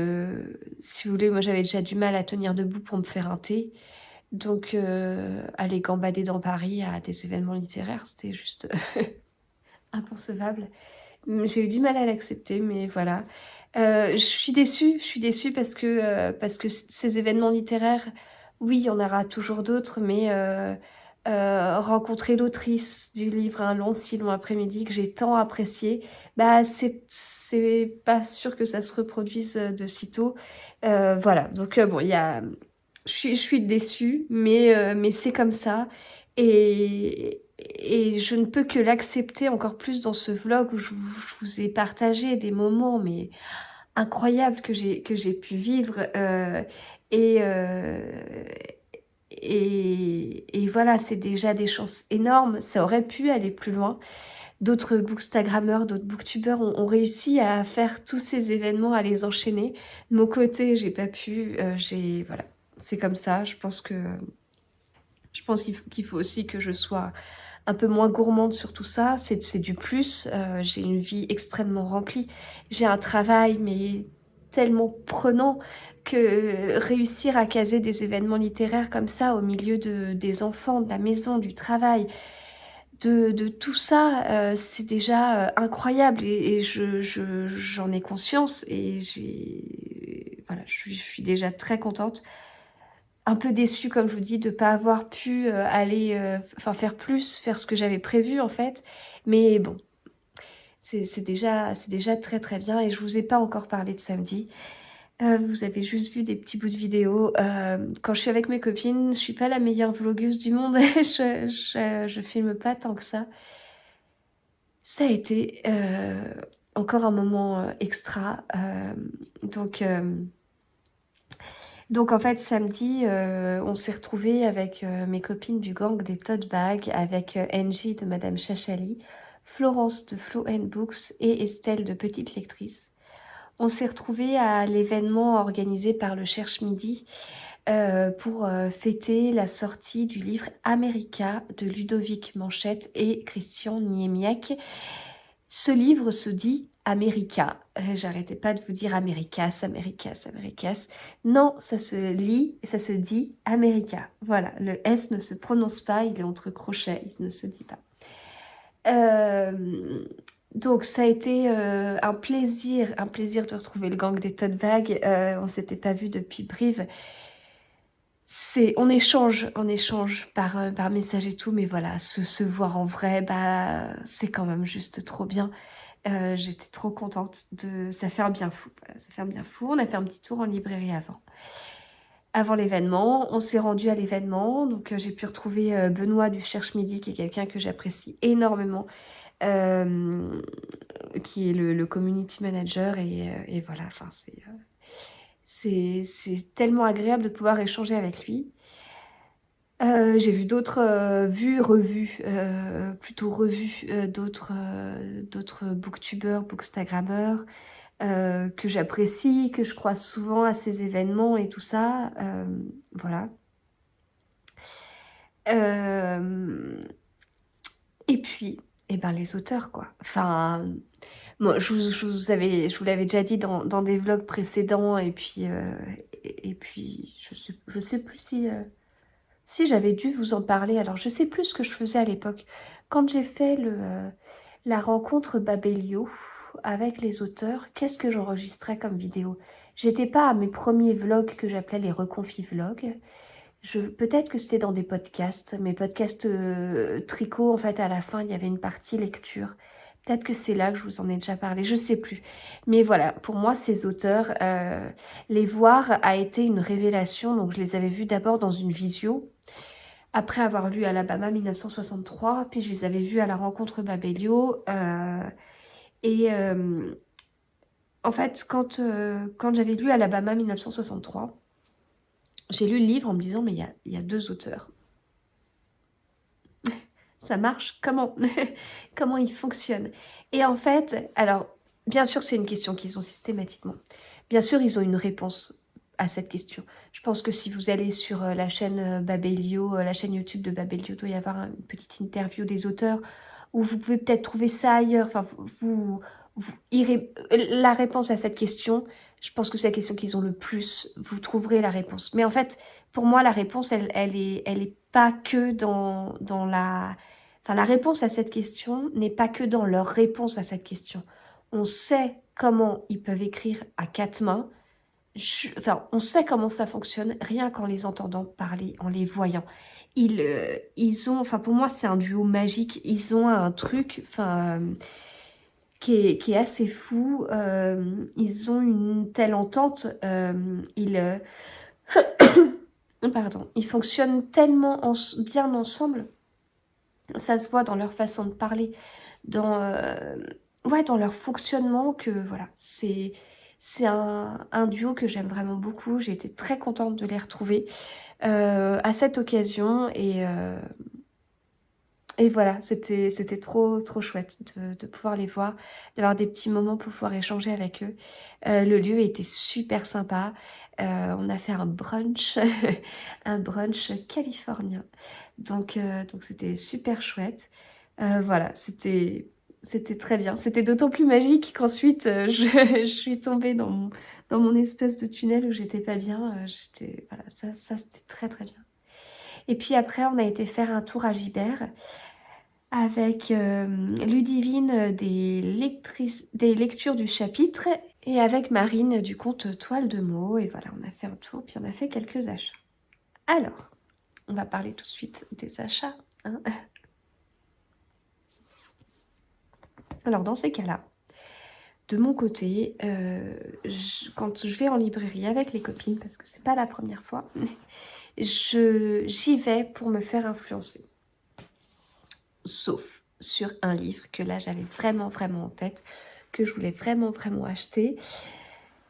vous voulez, moi j'avais déjà du mal à tenir debout pour me faire un thé. Donc aller gambader dans Paris à des événements littéraires, c'était juste inconcevable. J'ai eu du mal à l'accepter, mais voilà. Je suis déçue parce que ces événements littéraires, oui, il y en aura toujours d'autres, mais rencontrer l'autrice du livre Un long, si long après-midi que j'ai tant apprécié, c'est pas sûr que ça se reproduise de sitôt. Voilà, donc bon, je suis déçue, mais c'est comme ça. Et je ne peux que l'accepter encore plus dans ce vlog où je vous ai partagé des moments mais incroyables que j'ai pu vivre. Et, euh, et voilà, c'est déjà des chances énormes. Ça aurait pu aller plus loin. D'autres bookstagrammeurs, d'autres booktubeurs ont réussi à faire tous ces événements, à les enchaîner. De mon côté, j'ai pas pu. Voilà, c'est comme ça. Je pense qu'il faut aussi que je sois un peu moins gourmande sur tout ça. C'est du plus. J'ai une vie extrêmement remplie. J'ai un travail, mais tellement prenant que réussir à caser des événements littéraires comme ça au milieu des enfants, de la maison, du travail, de tout ça, c'est déjà incroyable et j'en ai conscience et voilà, je suis déjà très contente. Un peu déçue, comme je vous dis, de ne pas avoir pu faire plus, faire ce que j'avais prévu en fait. Mais bon, c'est déjà très très bien et je vous ai pas encore parlé de samedi. Vous avez juste vu des petits bouts de vidéo. Quand je suis avec mes copines, je suis pas la meilleure vlogueuse du monde. Je filme pas tant que ça. Ça a été encore un moment extra. Donc en fait, samedi, on s'est retrouvés avec mes copines du gang des tote bags, avec Angie de Madame Chachali, Florence de Flo Books et Estelle de Petite Lectrice. On s'est retrouvés à l'événement organisé par le Cherche Midi pour fêter la sortie du livre America de Ludovic Manchette et Christian Niemiec. Ce livre se dit America. J'arrêtais pas de vous dire Americas, Americas, Americas. Non, ça se lit et ça se dit America. Voilà, le S ne se prononce pas, il est entre crochets, il ne se dit pas. Donc ça a été un plaisir de retrouver le gang des tote bags. On s'était pas vu depuis Brive. On échange par message et tout, mais voilà, se voir en vrai, c'est quand même juste trop bien. J'étais trop contente ça fait un bien fou. Voilà, ça fait un bien fou. On a fait un petit tour en librairie avant l'événement. On s'est rendu à l'événement, donc j'ai pu retrouver Benoît du Cherche Midi, qui est quelqu'un que j'apprécie énormément, qui est le community manager et voilà, enfin c'est tellement agréable de pouvoir échanger avec lui. J'ai vu d'autres d'autres booktubeurs, bookstagrammeurs que j'apprécie, que je croise souvent à ces événements et tout ça. Voilà. Et puis, les auteurs, quoi. Enfin, moi, je vous l'avais déjà dit dans des vlogs précédents, et puis et puis, je sais plus si j'avais dû vous en parler. Alors, je sais plus ce que je faisais à l'époque. Quand j'ai fait la rencontre Babelio avec les auteurs, qu'est-ce que j'enregistrais comme vidéo? J'étais pas à mes premiers vlogs que j'appelais les reconfis vlogs. Peut-être que c'était dans des podcasts, mes podcasts tricot, en fait, à la fin, il y avait une partie lecture. Peut-être que c'est là que je vous en ai déjà parlé, je sais plus. Mais voilà, pour moi, ces auteurs, les voir a été une révélation. Donc, je les avais vus d'abord dans une visio, après avoir lu Alabama 1963, puis je les avais vus à la rencontre Babelio. En fait, quand j'avais lu Alabama 1963, j'ai lu le livre en me disant, mais il y a deux auteurs. Ça marche? Comment? Comment il fonctionne? Et en fait, alors, bien sûr, c'est une question qu'ils ont systématiquement. Bien sûr, ils ont une réponse à cette question. Je pense que si vous allez sur la chaîne Babelio, la chaîne YouTube de Babelio, il doit y avoir une petite interview des auteurs, où vous pouvez peut-être trouver ça ailleurs. Enfin, vous irez... La réponse à cette question, je pense que c'est la question qu'ils ont le plus. Vous trouverez la réponse. Mais en fait, pour moi, la réponse, elle est pas que dans la... Enfin, la réponse à cette question n'est pas que dans leur réponse à cette question. On sait comment ils peuvent écrire à quatre mains. Enfin, on sait comment ça fonctionne rien qu'en les entendant parler, en les voyant. Ils ont... Enfin, pour moi, c'est un duo magique. Ils ont un truc... Enfin... qui est assez fou. Ils ont une telle entente. Pardon, ils fonctionnent tellement bien ensemble. Ça se voit dans leur façon de parler, dans leur fonctionnement, que voilà, c'est un duo que j'aime vraiment beaucoup. J'ai été très contente de les retrouver à cette occasion et voilà, c'était trop chouette de pouvoir les voir, d'avoir des petits moments pour pouvoir échanger avec eux. Le lieu était super sympa. On a fait un brunch, un brunch californien. Donc c'était super chouette. Voilà, c'était très bien. C'était d'autant plus magique qu'ensuite, je suis tombée dans mon espèce de tunnel où j'étais pas bien. Voilà, ça c'était très très bien. Et puis après, on a été faire un tour à Gibert avec Ludivine des lectures du chapitre et avec Marine du conte Toile de mots. Et voilà, on a fait un tour, puis on a fait quelques achats. Alors, on va parler tout de suite des achats. Hein. Alors, dans ces cas-là, de mon côté, quand je vais en librairie avec les copines, parce que c'est pas la première fois, j'y vais pour me faire influencer. Sauf sur un livre que là j'avais vraiment en tête, que je voulais vraiment acheter.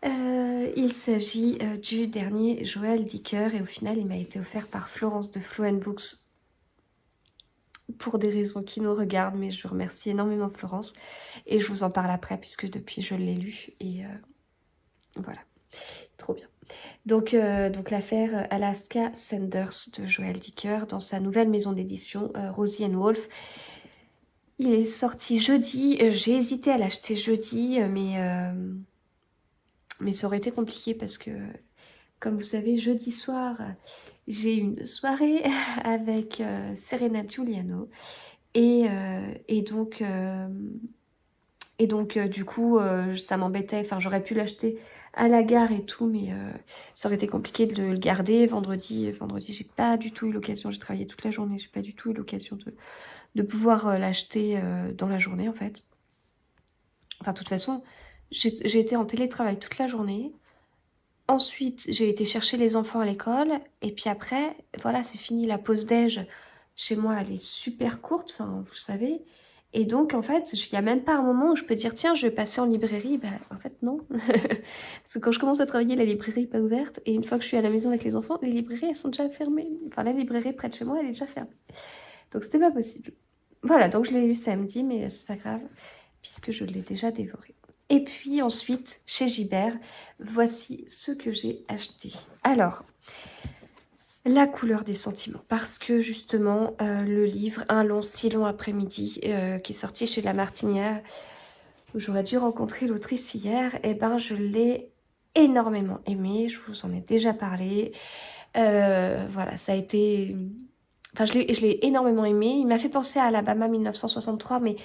Il s'agit du dernier Joël Dicker et au final il m'a été offert par Florence de Fluent Books pour des raisons qui nous regardent, mais je remercie énormément Florence et je vous en parle après puisque depuis je l'ai lu et voilà, trop bien. Donc l'affaire Alaska Sanders de Joël Dicker dans sa nouvelle maison d'édition Rosie & Wolf. Il est sorti jeudi. J'ai hésité à l'acheter jeudi, mais ça aurait été compliqué parce que, comme vous savez, jeudi soir, j'ai une soirée avec Serena Giuliano et donc du coup, ça m'embêtait. Enfin, j'aurais pu l'acheter à la gare et tout, mais ça aurait été compliqué de le garder. Vendredi, j'ai pas du tout eu l'occasion. J'ai travaillé toute la journée. J'ai pas du tout eu l'occasion de pouvoir l'acheter dans la journée, en fait. Enfin, de toute façon, j'ai été en télétravail toute la journée. Ensuite, j'ai été chercher les enfants à l'école. Et puis après, voilà, c'est fini. La pause déj, chez moi, elle est super courte, enfin, vous savez. Et donc, en fait, il n'y a même pas un moment où je peux dire, tiens, je vais passer en librairie. Ben, en fait, non. Parce que quand je commence à travailler, la librairie n'est pas ouverte. Et une fois que je suis à la maison avec les enfants, les librairies, elles sont déjà fermées. Enfin, la librairie près de chez moi, elle est déjà fermée. Donc, c'était pas possible. Voilà, donc je l'ai lu samedi, mais c'est pas grave, puisque je l'ai déjà dévoré. Et puis ensuite, chez Gibert, voici ce que j'ai acheté. Alors, La couleur des sentiments, parce que justement, le livre Un long, si long après-midi, qui est sorti chez La Martinière, où j'aurais dû rencontrer l'autrice hier, et ben je l'ai énormément aimé, je vous en ai déjà parlé. Voilà, ça a été... Enfin, je l'ai énormément aimé. Il m'a fait penser à Alabama 1963, mais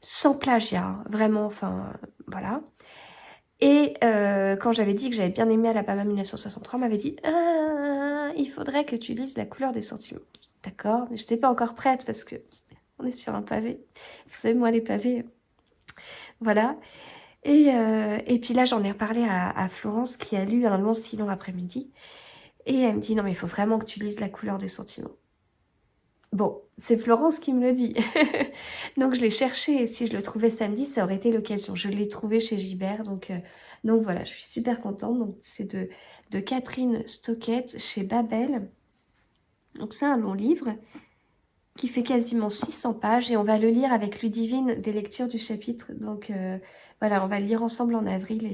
sans plagiat, hein, vraiment, enfin, voilà. Et quand j'avais dit que j'avais bien aimé Alabama 1963, on m'avait dit « Ah, il faudrait que tu lises La couleur des sentiments. » D'accord, mais je n'étais pas encore prête parce que on est sur un pavé. Vous savez, moi, les pavés, voilà. Et puis là, j'en ai reparlé à Florence qui a lu Un long si long après-midi. Et elle me dit « Non, mais il faut vraiment que tu lises La couleur des sentiments. » Bon, c'est Florence qui me le dit. Donc je l'ai cherché et si je le trouvais samedi, ça aurait été l'occasion. Je l'ai trouvé chez Gibert, donc voilà, je suis super contente. Donc c'est de Catherine Stockett chez Babel. Donc c'est un long livre qui fait quasiment 600 pages et on va le lire avec Ludivine des lectures du chapitre. Donc voilà, on va le lire ensemble en avril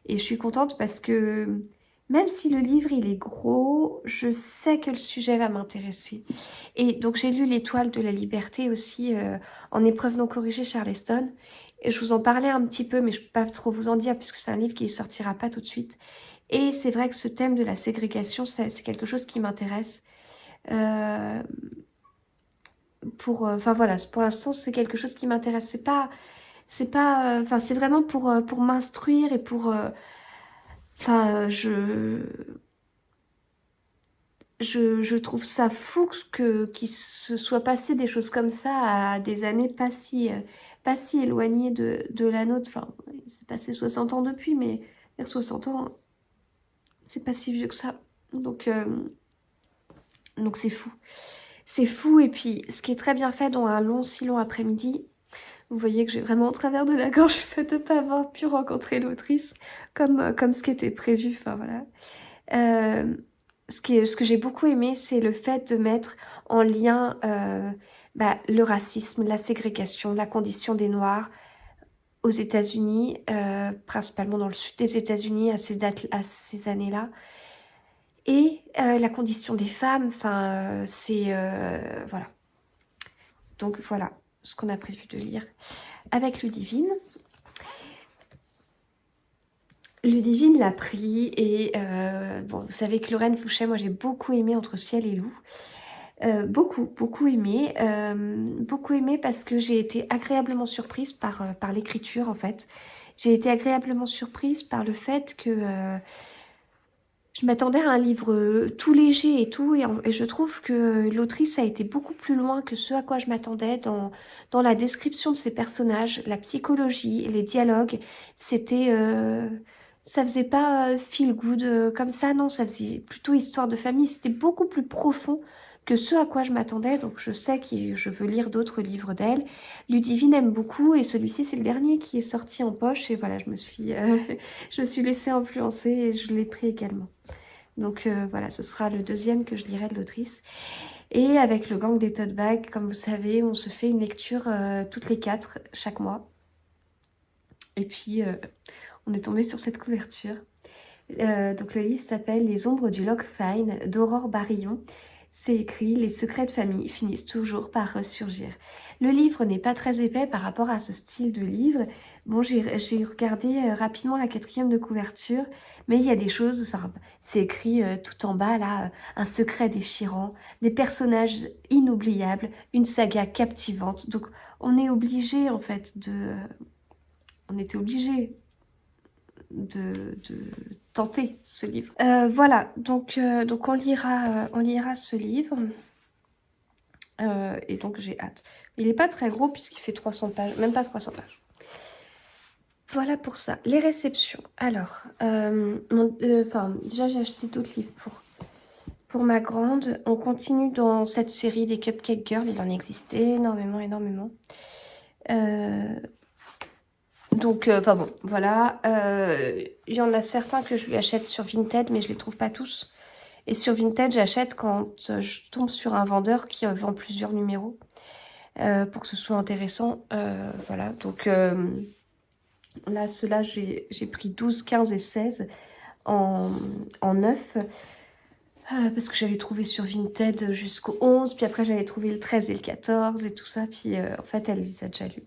et je suis contente parce que même si le livre il est gros, je sais que le sujet va m'intéresser. Et donc j'ai lu L'étoile de la liberté aussi en épreuve non corrigée Charleston. Et je vous en parlais un petit peu, mais je ne peux pas trop vous en dire puisque c'est un livre qui ne sortira pas tout de suite. Et c'est vrai que ce thème de la ségrégation, c'est quelque chose qui m'intéresse. Enfin voilà, pour l'instant c'est quelque chose qui m'intéresse. C'est vraiment pour m'instruire et pour... je trouve ça fou qu'il se soit passé des choses comme ça à des années pas si éloignées de la nôtre. Enfin, il s'est passé 60 ans depuis, mais vers 60 ans, c'est pas si vieux que ça. Donc c'est fou. C'est fou, et puis ce qui est très bien fait dans Un long si long après-midi, vous voyez que j'ai vraiment au travers de la gorge fait de ne pas avoir pu rencontrer l'autrice comme ce qui était prévu, enfin voilà. Ce que j'ai beaucoup aimé, c'est le fait de mettre en lien le racisme, la ségrégation, la condition des Noirs aux États-Unis, principalement dans le sud des États-Unis à ces années-là. Et la condition des femmes, enfin, voilà. Donc voilà ce qu'on a prévu de lire avec Ludivine. Ludivine l'a pris et bon, vous savez que Lorraine Fouchet, moi j'ai beaucoup aimé Entre ciel et loup. Beaucoup aimé parce que j'ai été agréablement surprise par l'écriture en fait. J'ai été agréablement surprise par le fait que je m'attendais à un livre tout léger et tout, et je trouve que l'autrice a été beaucoup plus loin que ce à quoi je m'attendais dans la description de ses personnages, la psychologie, les dialogues. C'était... ça faisait pas feel good comme ça, non, ça faisait plutôt histoire de famille. C'était beaucoup plus profond que ce à quoi je m'attendais, donc je sais que je veux lire d'autres livres d'elle. Ludivine aime beaucoup, et celui-ci c'est le dernier qui est sorti en poche, et voilà, je me suis laissée influencer et je l'ai pris également. Donc voilà, ce sera le deuxième que je lirai de l'autrice. Et avec le gang des tote bags, comme vous savez, on se fait une lecture toutes les 4 chaque mois. Et puis on est tombé sur cette couverture. Donc le livre s'appelle Les ombres du Loch Fyne d'Aurore Barillon. C'est écrit « Les secrets de famille finissent toujours par ressurgir ». Le livre n'est pas très épais par rapport à ce style de livre. Bon, j'ai regardé rapidement la 4e de couverture, mais il y a des choses, enfin, c'est écrit tout en bas, là, un secret déchirant, des personnages inoubliables, une saga captivante. Donc, on est obligé, en fait, on était obligé de tenter ce livre. Voilà, donc on lira ce livre. Et donc j'ai hâte. Il n'est pas très gros puisqu'il fait 300 pages, même pas 300 pages. Voilà pour ça. Les réceptions. Alors, déjà j'ai acheté d'autres livres pour ma grande. On continue dans cette série des Cupcake Girls. Il en existait énormément. Donc, bon, voilà. Il y en a certains que je lui achète sur Vinted, mais je les trouve pas tous. Et sur Vinted, j'achète quand je tombe sur un vendeur qui vend plusieurs numéros pour que ce soit intéressant. Voilà, donc là, ceux-là, j'ai pris 12, 15 et 16 en 9 parce que j'avais trouvé sur Vinted jusqu'au 11, puis après j'avais trouvé le 13 et le 14 et tout ça, puis en fait, elle les a déjà lus.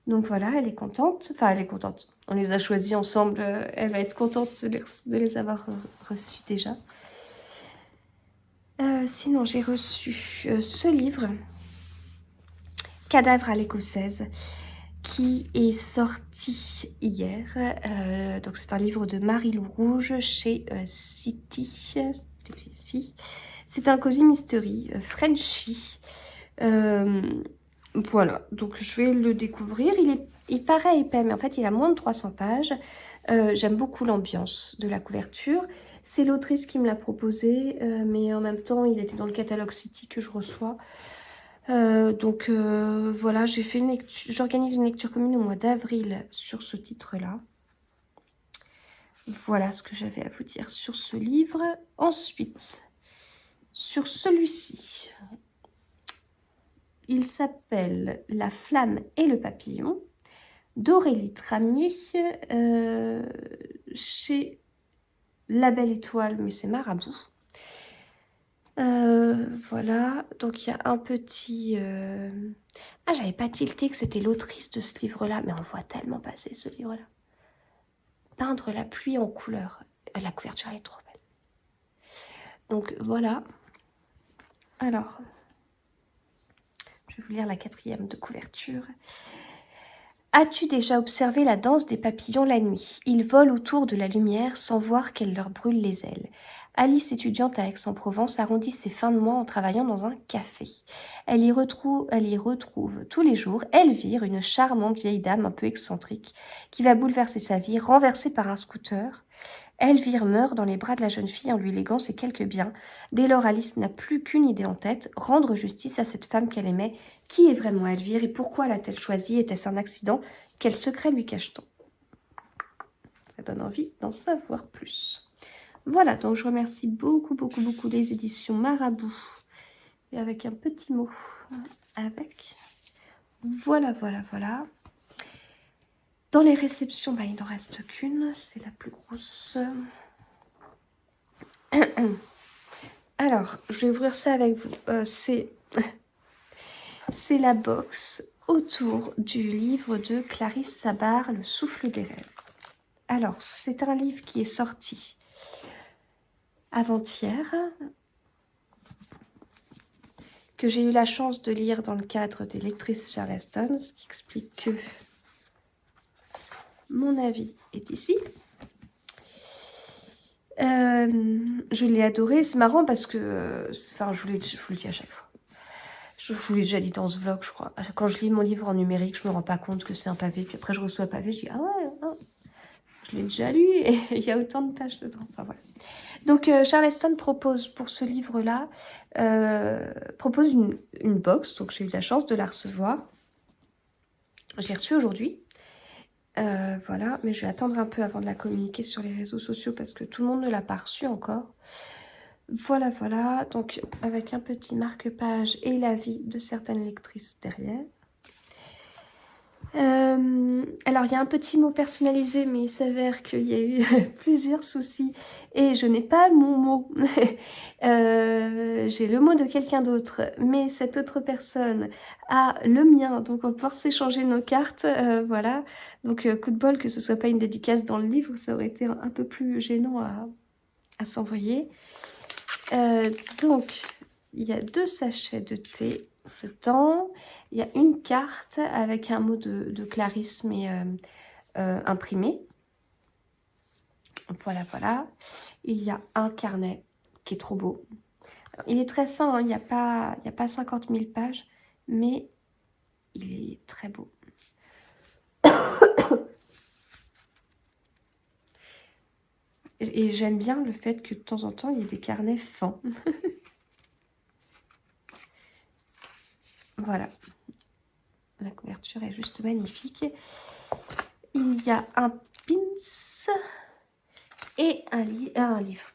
Donc voilà, elle est contente. Enfin, elle est contente. On les a choisis ensemble. Elle va être contente de les avoir reçus déjà. Sinon, j'ai reçu ce livre, Cadavre à l'écossaise, qui est sorti hier. Donc c'est un livre de Marie-Lou Rouge chez City. C'est écrit ici. C'est un cosy mystery, Frenchy. Voilà, donc je vais le découvrir. Il paraît épais, mais en fait il a moins de 300 pages. J'aime beaucoup l'ambiance de la couverture. C'est l'autrice qui me l'a proposé, mais en même temps il était dans le catalogue City que je reçois. Donc voilà, j'organise une lecture commune au mois d'avril sur ce titre-là. Voilà ce que j'avais à vous dire sur ce livre. Ensuite, sur celui-ci, il s'appelle La flamme et le papillon d'Aurélie Tramier chez La Belle Étoile, mais c'est Marabout. Voilà, donc il y a un petit... Ah, j'avais pas tilté que c'était l'autrice de ce livre-là, mais on le voit tellement passer ce livre-là. Peindre la pluie en couleur. La couverture, elle est trop belle. Donc voilà. Alors, je vais vous lire la 4e de couverture. As-tu déjà observé la danse des papillons la nuit? Ils volent autour de la lumière sans voir qu'elle leur brûle les ailes. Alice, étudiante à Aix-en-Provence, arrondit ses fins de mois en travaillant dans un café. Elle y retrouve tous les jours Elvire, une charmante vieille dame un peu excentrique, qui va bouleverser sa vie, renversée par un scooter. Elvire meurt dans les bras de la jeune fille en lui léguant ses quelques biens. Dès lors, Alice n'a plus qu'une idée en tête, rendre justice à cette femme qu'elle aimait. Qui est vraiment Elvire et pourquoi l'a-t-elle choisie? Était-ce un accident? Quel secret lui cache-t-on? Ça donne envie d'en savoir plus. Voilà, donc je remercie beaucoup les éditions Marabout. Et avec un petit mot. Avec. Voilà. Dans les réceptions, il n'en reste qu'une. C'est la plus grosse. Alors, je vais ouvrir ça avec vous. C'est la box autour du livre de Clarisse Sabar, Le souffle des rêves. Alors, c'est un livre qui est sorti avant-hier, que j'ai eu la chance de lire dans le cadre des lectrices Charleston, ce qui explique que mon avis est ici. Je l'ai adoré, c'est marrant parce que, je vous le dis à chaque fois. Je vous l'ai déjà dit dans ce vlog, je crois. Quand je lis mon livre en numérique, je me rends pas compte que c'est un pavé. Puis après, je reçois un pavé, je dis ah ouais, je l'ai déjà lu et il y a autant de pages dedans. Enfin, voilà. Donc, Charleston propose pour ce livre-là, propose une box. Donc, j'ai eu la chance de la recevoir. Je l'ai reçue aujourd'hui. Voilà, mais je vais attendre un peu avant de la communiquer sur les réseaux sociaux parce que tout le monde ne l'a pas reçue encore. Voilà, donc avec un petit marque-page et l'avis de certaines lectrices derrière. Alors, il y a un petit mot personnalisé, mais il s'avère qu'il y a eu plusieurs soucis et je n'ai pas mon mot. J'ai le mot de quelqu'un d'autre, mais cette autre personne a le mien, donc on va pouvoir s'échanger nos cartes. Voilà, donc coup de bol que ce soit pas une dédicace dans le livre, ça aurait été un peu plus gênant à s'envoyer. Donc, il y a 2 sachets de thé dedans. Il y a une carte avec un mot de Clarisse, mais imprimé. Voilà. Il y a un carnet qui est trop beau. Alors, il est très fin, hein, il n'y a pas 50 000 pages, mais il est très beau. Et j'aime bien le fait que de temps en temps, il y ait des carnets fins. Voilà. La couverture est juste magnifique. Il y a un pins et un livre.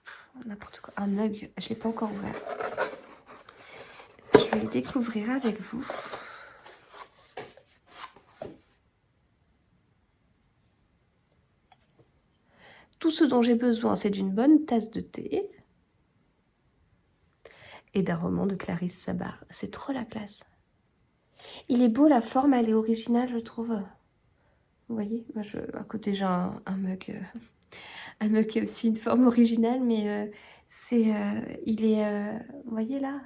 N'importe quoi. Un mug. Je ne l'ai pas encore ouvert. Je vais le découvrir avec vous. Tout ce dont j'ai besoin, c'est d'une bonne tasse de thé et d'un roman de Clarisse Sabar. C'est trop la classe. Il est beau, la forme, elle est originale, je trouve. Vous voyez, moi à côté j'ai un mug, un mug qui a aussi une forme originale, mais il est, vous voyez là,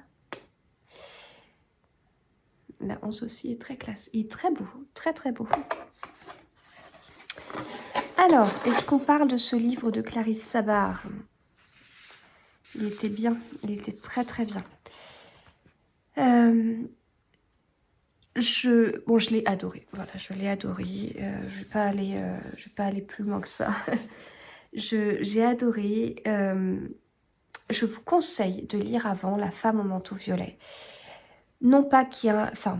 la once aussi est très classe, il est très beau, très très beau. Alors, est-ce qu'on parle de ce livre de Clarisse Sabart? Il était bien, il était très très bien. Je l'ai adoré, voilà, je l'ai adoré, je vais pas aller plus loin que ça. J'ai adoré, je vous conseille de lire avant La femme au manteau violet. Non pas qu'il y a, enfin,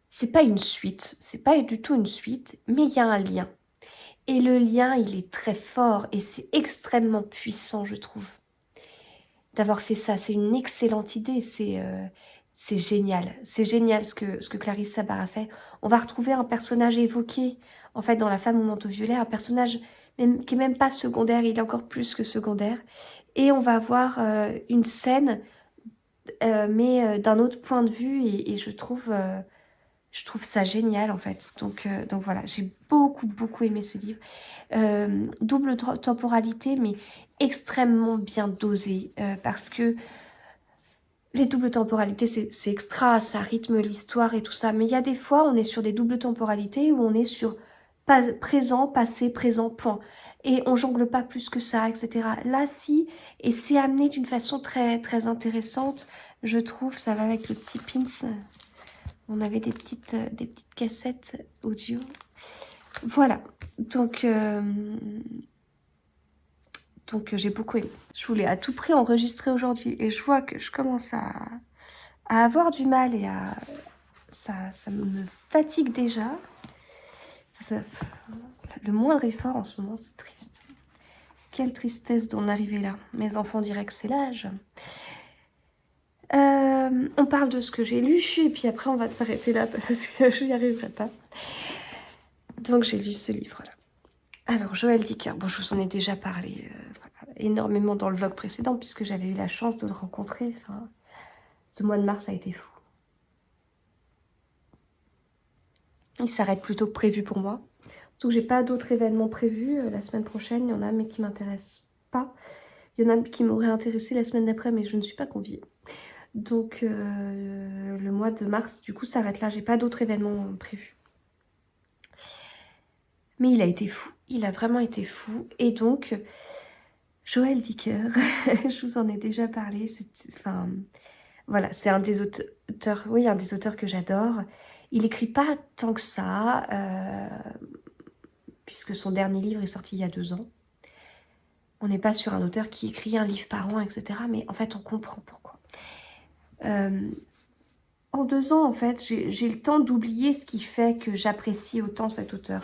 c'est pas une suite, c'est pas du tout une suite, mais il y a un lien. Et le lien, il est très fort et c'est extrêmement puissant, je trouve, d'avoir fait ça. C'est une excellente idée, c'est génial. C'est génial ce que Clarisse Sabart a fait. On va retrouver un personnage évoqué, en fait, dans La femme au manteau violet, un personnage qui est même pas secondaire, il est encore plus que secondaire. Et on va avoir une scène, mais d'un autre point de vue, et je trouve ça génial, en fait. Donc voilà, j'ai beaucoup aimé ce livre. Double temporalité, mais extrêmement bien dosé, parce que les doubles temporalités, c'est extra, ça rythme l'histoire et tout ça. Mais il y a des fois, on est sur des doubles temporalités où on est sur présent, passé, présent, point. Et on jongle pas plus que ça, etc. Là, si, et c'est amené d'une façon très, très intéressante, je trouve. Ça va avec le petit pins. On avait des petites cassettes audio. Voilà. Donc j'ai beaucoup aimé. Je voulais à tout prix enregistrer aujourd'hui et je vois que je commence à avoir du mal et ça me fatigue déjà. Le moindre effort en ce moment, c'est triste. Quelle tristesse d'en arriver là. Mes enfants diraient que c'est l'âge. On parle de ce que j'ai lu et puis après on va s'arrêter là parce que je n'y arriverai pas. Donc j'ai lu ce livre-là. Alors Joël Dicker, bon je vous en ai déjà parlé énormément dans le vlog précédent puisque j'avais eu la chance de le rencontrer. Enfin, ce mois de mars a été fou. Il s'arrête plutôt que prévu pour moi. Donc j'ai pas d'autres événements prévus. La semaine prochaine, il y en a mais qui m'intéressent pas. Il y en a qui m'auraient intéressé la semaine d'après mais je ne suis pas conviée. Donc le mois de mars du coup s'arrête là. J'ai pas d'autres événements prévus. Mais il a été fou. Il a vraiment été fou. Et donc Joël Dicker, je vous en ai déjà parlé. Enfin, voilà, c'est un des auteurs, oui, un des auteurs que j'adore. Il écrit pas tant que ça, puisque son dernier livre est sorti il y a 2 ans. On n'est pas sur un auteur qui écrit un livre par an, etc. Mais en fait, on comprend pourquoi. En 2 ans, en fait, j'ai le temps d'oublier ce qui fait que j'apprécie autant cet auteur.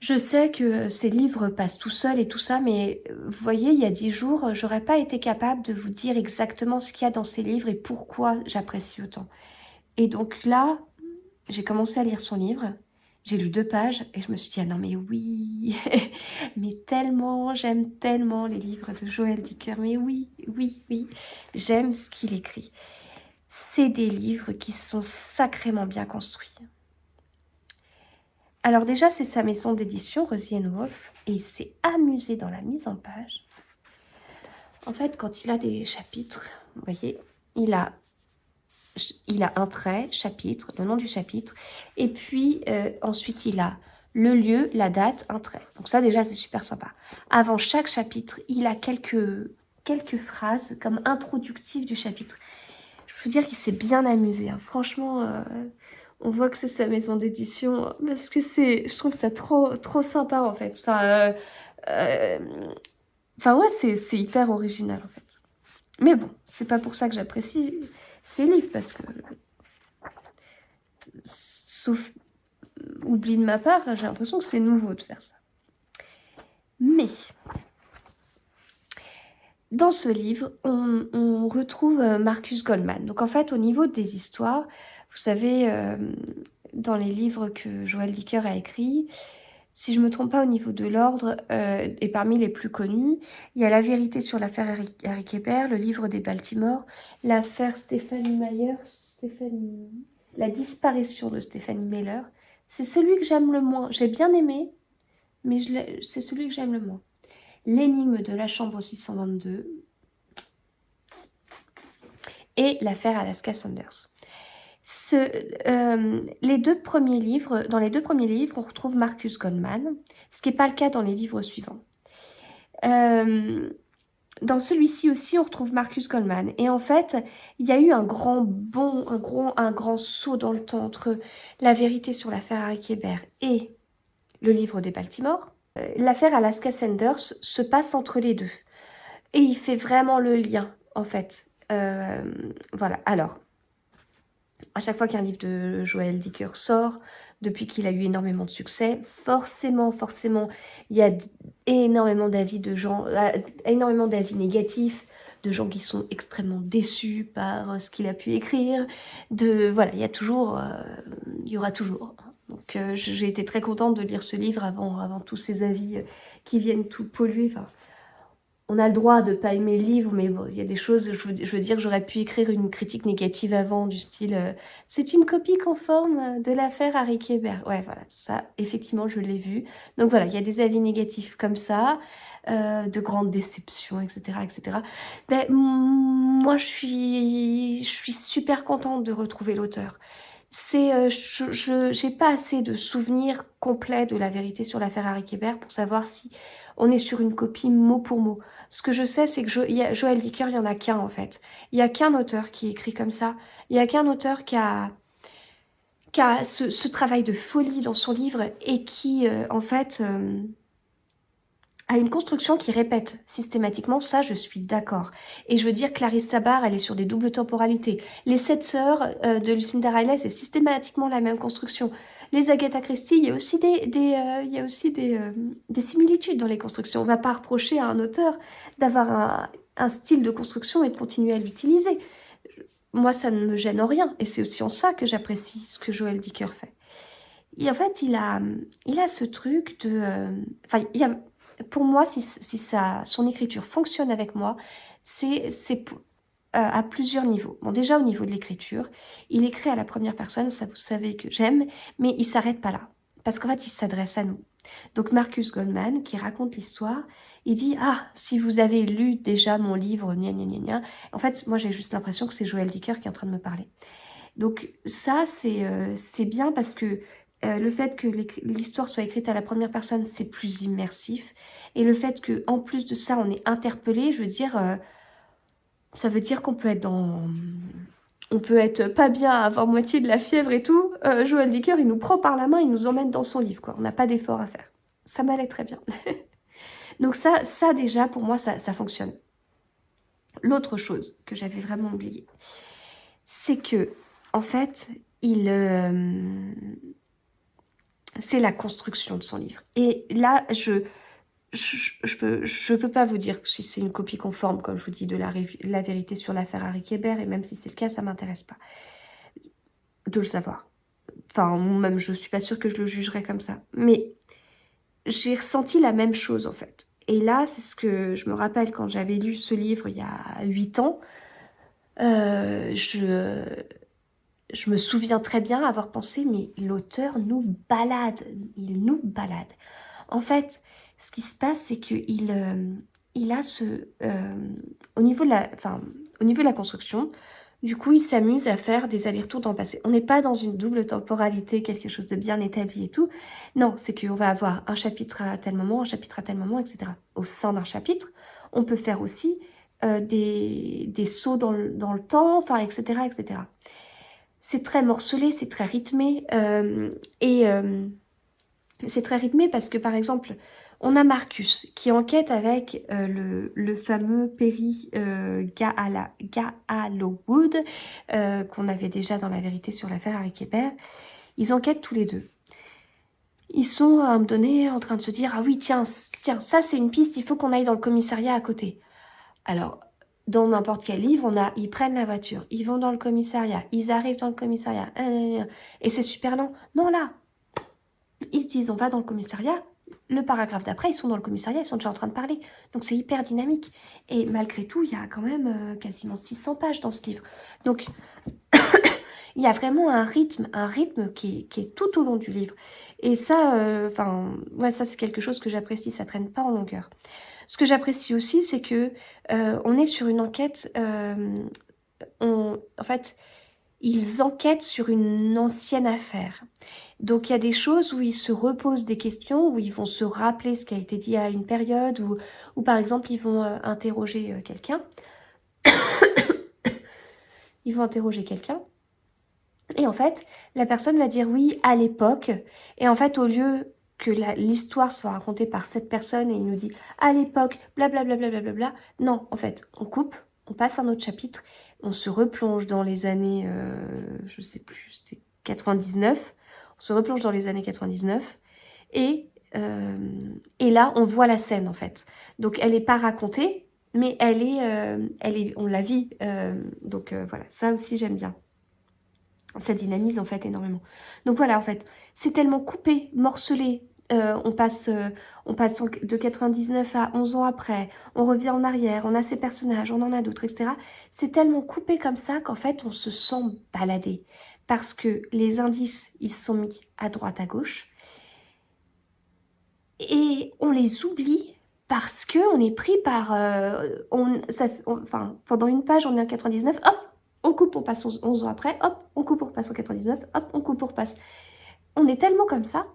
Je sais que ces livres passent tout seuls et tout ça, mais vous voyez, il y a 10 jours, j'aurais pas été capable de vous dire exactement ce qu'il y a dans ces livres et pourquoi j'apprécie autant. Et donc là, j'ai commencé à lire son livre, j'ai lu 2 pages et je me suis dit, ah non mais oui, mais tellement, j'aime tellement les livres de Joël Dicker, mais oui, j'aime ce qu'il écrit. C'est des livres qui sont sacrément bien construits. Alors déjà, c'est sa maison d'édition, Rosie & Wolf, et il s'est amusé dans la mise en page. En fait, quand il a des chapitres, vous voyez, il a un trait, chapitre, le nom du chapitre, et puis ensuite il a le lieu, la date, un trait. Donc ça déjà, c'est super sympa. Avant chaque chapitre, il a quelques phrases comme introductives du chapitre. Je peux vous dire qu'il s'est bien amusé, hein. Franchement... on voit que c'est sa maison d'édition parce que je trouve ça trop sympa en fait. Enfin ouais, c'est hyper original en fait. Mais bon, c'est pas pour ça que j'apprécie ces livres parce que, sauf oubli de ma part, j'ai l'impression que c'est nouveau de faire ça. Mais dans ce livre, on retrouve Marcus Goldman. Donc en fait, au niveau des histoires, vous savez, dans les livres que Joël Dicker a écrits, si je me trompe pas au niveau de l'ordre, et parmi les plus connus, il y a La vérité sur l'affaire Harry Kéber, Le livre des Baltimore, l'affaire Stephanie Meyer, la disparition de Stephanie Meyer. C'est celui que j'aime le moins. J'ai bien aimé, mais c'est celui que j'aime le moins. L'énigme de la chambre 622 et l'affaire Alaska Sanders. Dans les deux premiers livres, on retrouve Marcus Goldman, ce qui n'est pas le cas dans les livres suivants. Dans celui-ci aussi, on retrouve Marcus Goldman. Et en fait, il y a eu un grand saut dans le temps entre La vérité sur l'affaire Harry Kéber et Le livre des Baltimore. L'affaire Alaska Sanders se passe entre les deux. Et il fait vraiment le lien, en fait. Voilà, alors, à chaque fois qu'un livre de Joël Dicker sort, depuis qu'il a eu énormément de succès, forcément, il y a énormément d'avis de gens, énormément d'avis négatifs, de gens qui sont extrêmement déçus par ce qu'il a pu écrire. Voilà, il y aura toujours. Donc j'ai été très contente de lire ce livre avant tous ces avis qui viennent tout polluer. Enfin, on a le droit de ne pas aimer le livre, mais bon, il y a des choses, je veux dire, j'aurais pu écrire une critique négative avant, du style c'est une copie conforme de l'affaire Harry Kéber. Ouais, voilà, ça, effectivement, je l'ai vu. Donc voilà, il y a des avis négatifs comme ça, de grandes déceptions, etc., etc. Ben, moi, je suis super contente de retrouver l'auteur. J'ai pas assez de souvenirs complets de La vérité sur l'affaire Harry Kéber pour savoir si on est sur une copie mot pour mot. Ce que je sais, c'est que Joël Dicker, il n'y en a qu'un en fait. Il n'y a qu'un auteur qui écrit comme ça. Il n'y a qu'un auteur qui a ce travail de folie dans son livre et qui, en fait, a une construction qui répète systématiquement. Ça, je suis d'accord. Et je veux dire, Clarisse Sabar, elle est sur des doubles temporalités. Les 7 sœurs de Lucinda Riley, c'est systématiquement la même construction. Les Agatha Christie, il y a aussi des similitudes dans les constructions. On ne va pas reprocher à un auteur d'avoir un style de construction et de continuer à l'utiliser. Moi, ça ne me gêne en rien. Et c'est aussi en ça que j'apprécie ce que Joël Dicker fait. Et en fait, il a ce truc de... pour moi, si son écriture fonctionne avec moi, c'est à plusieurs niveaux. Bon, déjà au niveau de l'écriture, il écrit à la première personne, ça vous savez que j'aime, mais il s'arrête pas là. Parce qu'en fait, il s'adresse à nous. Donc Marcus Goldman, qui raconte l'histoire, il dit « Ah, si vous avez lu déjà mon livre, gna gna gna gna », en fait, moi j'ai juste l'impression que c'est Joël Dicker qui est en train de me parler. Donc ça, c'est bien parce que le fait que l'histoire soit écrite à la première personne, c'est plus immersif. Et le fait qu'en plus de ça, on est interpellé, je veux dire... ça veut dire qu'on peut être on peut être pas bien, avoir moitié de la fièvre et tout. Joël Dicker, il nous prend par la main, il nous emmène dans son livre, quoi. On n'a pas d'effort à faire. Ça m'allait très bien. Donc ça déjà, pour moi, ça fonctionne. L'autre chose que j'avais vraiment oubliée, c'est que, en fait, c'est la construction de son livre. Et là, je peux pas vous dire si c'est une copie conforme, comme je vous dis, de la vérité sur l'affaire Harry Kéber, et même si c'est le cas, ça m'intéresse pas de le savoir. Enfin, même je suis pas sûre que je le jugerais comme ça. Mais j'ai ressenti la même chose, en fait. Et là, c'est ce que je me rappelle quand j'avais lu ce livre il y a 8 ans. Je me souviens très bien avoir pensé, mais l'auteur nous balade. Il nous balade. En fait... ce qui se passe, c'est qu'il a au niveau de la construction, du coup, il s'amuse à faire des allers-retours dans le passé. On n'est pas dans une double temporalité, quelque chose de bien établi et tout. Non, c'est qu'on va avoir un chapitre à tel moment, un chapitre à tel moment, etc. Au sein d'un chapitre, on peut faire aussi des sauts dans le temps, enfin, etc., etc. C'est très morcelé, c'est très rythmé. C'est très rythmé parce que, par exemple... on a Marcus qui enquête avec le fameux Perry Gallowwood qu'on avait déjà dans La vérité sur l'affaire Harry Kéber. Ils enquêtent tous les deux. Ils sont à un moment donné en train de se dire « Ah oui, tiens, ça c'est une piste, il faut qu'on aille dans le commissariat à côté. » Alors, dans n'importe quel livre, ils prennent la voiture, ils vont dans le commissariat, ils arrivent dans le commissariat, et c'est super lent. Non, là, ils se disent « On va dans le commissariat ». le paragraphe d'après, ils sont dans le commissariat, ils sont déjà en train de parler. Donc c'est hyper dynamique. Et malgré tout, il y a quand même quasiment 600 pages dans ce livre. Donc il y a vraiment un rythme qui est tout au long du livre. Et ça, ouais, ça c'est quelque chose que j'apprécie, ça traîne pas en longueur. Ce que j'apprécie aussi, c'est que on est sur une enquête. En fait, ils enquêtent sur une ancienne affaire. Donc il y a des choses où ils se reposent des questions, où ils vont se rappeler ce qui a été dit à une période, ou par exemple ils vont interroger quelqu'un. Ils vont interroger quelqu'un. Et en fait, la personne va dire oui à l'époque. Et en fait, au lieu que l'histoire soit racontée par cette personne et il nous dit à l'époque, blablabla, blablabla, non, en fait, on coupe, on passe à un autre chapitre, on se replonge dans les années, je sais plus, c'était 99, on se replonge dans les années 99 et là, on voit la scène en fait. Donc, elle n'est pas racontée, mais on la vit. Donc, voilà, ça aussi, j'aime bien. Ça dynamise en fait énormément. Donc voilà, en fait, c'est tellement coupé, morcelé. On passe de 99 à 11 ans après, on revient en arrière, on a ces personnages, on en a d'autres, etc. C'est tellement coupé comme ça qu'en fait, on se sent baladé. Parce que les indices, ils sont mis à droite, à gauche. Et on les oublie parce qu'on est pris par... pendant une page, on est en 99, hop, on coupe, on passe 11 ans après, hop, on coupe, on repasse en 99, hop, on coupe, on repasse. On est tellement comme ça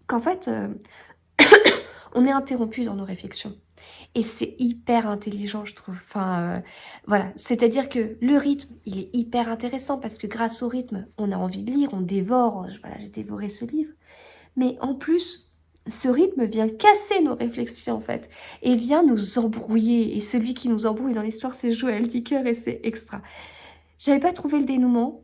qu'en fait, on est interrompu dans nos réflexions. Et c'est hyper intelligent, je trouve. Voilà, c'est-à-dire que le rythme, il est hyper intéressant parce que grâce au rythme, on a envie de lire, on dévore. Voilà, j'ai dévoré ce livre. Mais en plus, ce rythme vient casser nos réflexions, en fait, et vient nous embrouiller. Et celui qui nous embrouille dans l'histoire, c'est Joël Dicker et c'est extra. J'avais pas trouvé le dénouement.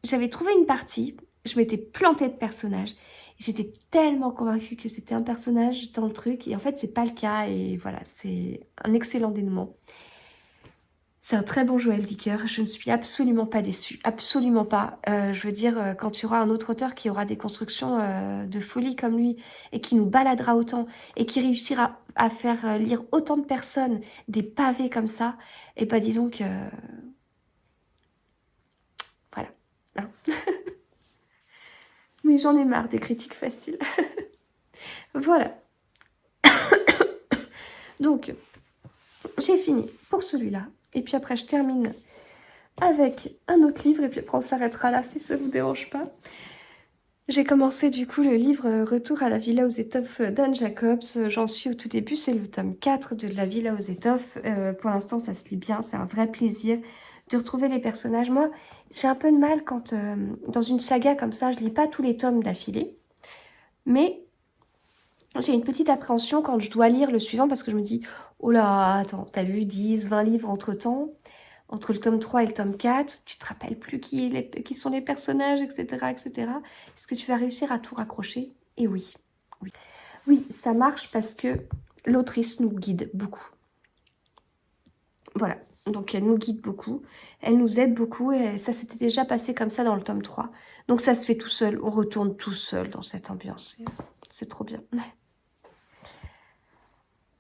J'avais trouvé une partie. Je m'étais plantée de personnage. J'étais tellement convaincue que c'était un personnage dans le truc. Et en fait, c'est pas le cas. Et voilà, c'est un excellent dénouement. C'est un très bon Joël Dicker. Je ne suis absolument pas déçue. Absolument pas. Je veux dire, quand tu auras un autre auteur qui aura des constructions de folie comme lui et qui nous baladera autant et qui réussira à faire lire autant de personnes des pavés comme ça, et bah dis donc... Voilà. Hein. Mais j'en ai marre des critiques faciles. Voilà. Donc, j'ai fini pour celui-là. Et puis après, je termine avec un autre livre. Et puis après, on s'arrêtera là si ça vous dérange pas. J'ai commencé du coup le livre Retour à la Villa aux Étoffes d'Anne Jacobs. J'en suis au tout début. C'est le tome 4 de La Villa aux Étoffes. Pour l'instant, ça se lit bien. C'est un vrai plaisir de retrouver les personnages. Moi, j'ai un peu de mal quand, dans une saga comme ça, je lis pas tous les tomes d'affilée. Mais j'ai une petite appréhension quand je dois lire le suivant parce que je me dis, oh là, attends, t'as lu 10, 20 livres entre-temps, entre le tome 3 et le tome 4, tu te rappelles plus qui sont les personnages, etc., etc. Est-ce que tu vas réussir à tout raccrocher? Et oui, oui. Oui, ça marche parce que l'autrice nous guide beaucoup. Voilà. Donc elle nous guide beaucoup, elle nous aide beaucoup et ça s'était déjà passé comme ça dans le tome 3. Donc ça se fait tout seul, on retourne tout seul dans cette ambiance. C'est trop bien.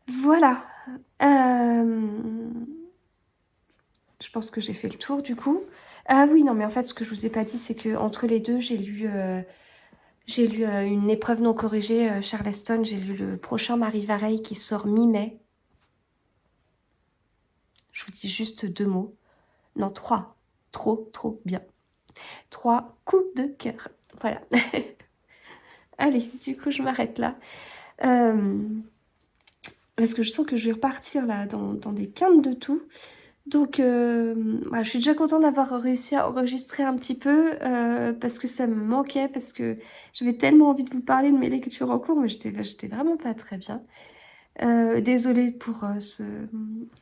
Voilà. Je pense que j'ai fait le tour du coup. Ah oui, non mais en fait ce que je vous ai pas dit c'est que entre les deux j'ai lu une épreuve non corrigée Charleston, j'ai lu le prochain Marie Vareille qui sort mi-mai. Je vous dis juste 2 mots. Non, 3. Trop bien. 3 coups de cœur. Voilà. Allez, du coup, je m'arrête là. Parce que je sens que je vais repartir là dans des quintes de tout. Donc, voilà, je suis déjà contente d'avoir réussi à enregistrer un petit peu parce que ça me manquait, parce que j'avais tellement envie de vous parler de mes lectures en cours, mais j'étais vraiment pas très bien. Désolée pour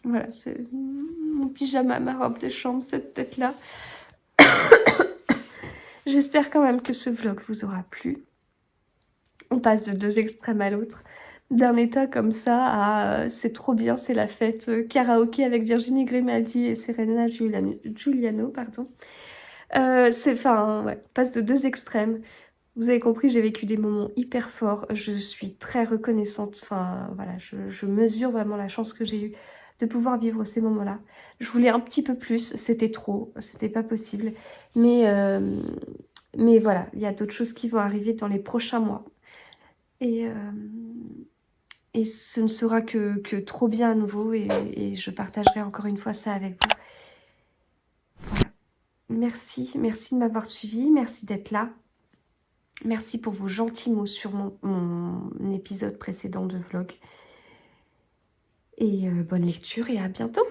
voilà, mon pyjama, ma robe de chambre, cette tête-là. J'espère quand même que ce vlog vous aura plu. On passe de 2 extrêmes à l'autre. D'un état comme ça à c'est trop bien, c'est la fête. Karaoké avec Virginie Grimaldi et Serena Giuliano, pardon. On passe de 2 extrêmes. Vous avez compris, j'ai vécu des moments hyper forts. Je suis très reconnaissante. Enfin, voilà, je mesure vraiment la chance que j'ai eue de pouvoir vivre ces moments-là. Je voulais un petit peu plus, c'était trop, c'était pas possible. Mais voilà, il y a d'autres choses qui vont arriver dans les prochains mois. Et ce ne sera que trop bien à nouveau et je partagerai encore une fois ça avec vous. Voilà. Merci de m'avoir suivi, merci d'être là. Merci pour vos gentils mots sur mon épisode précédent de vlog. Et bonne lecture et à bientôt.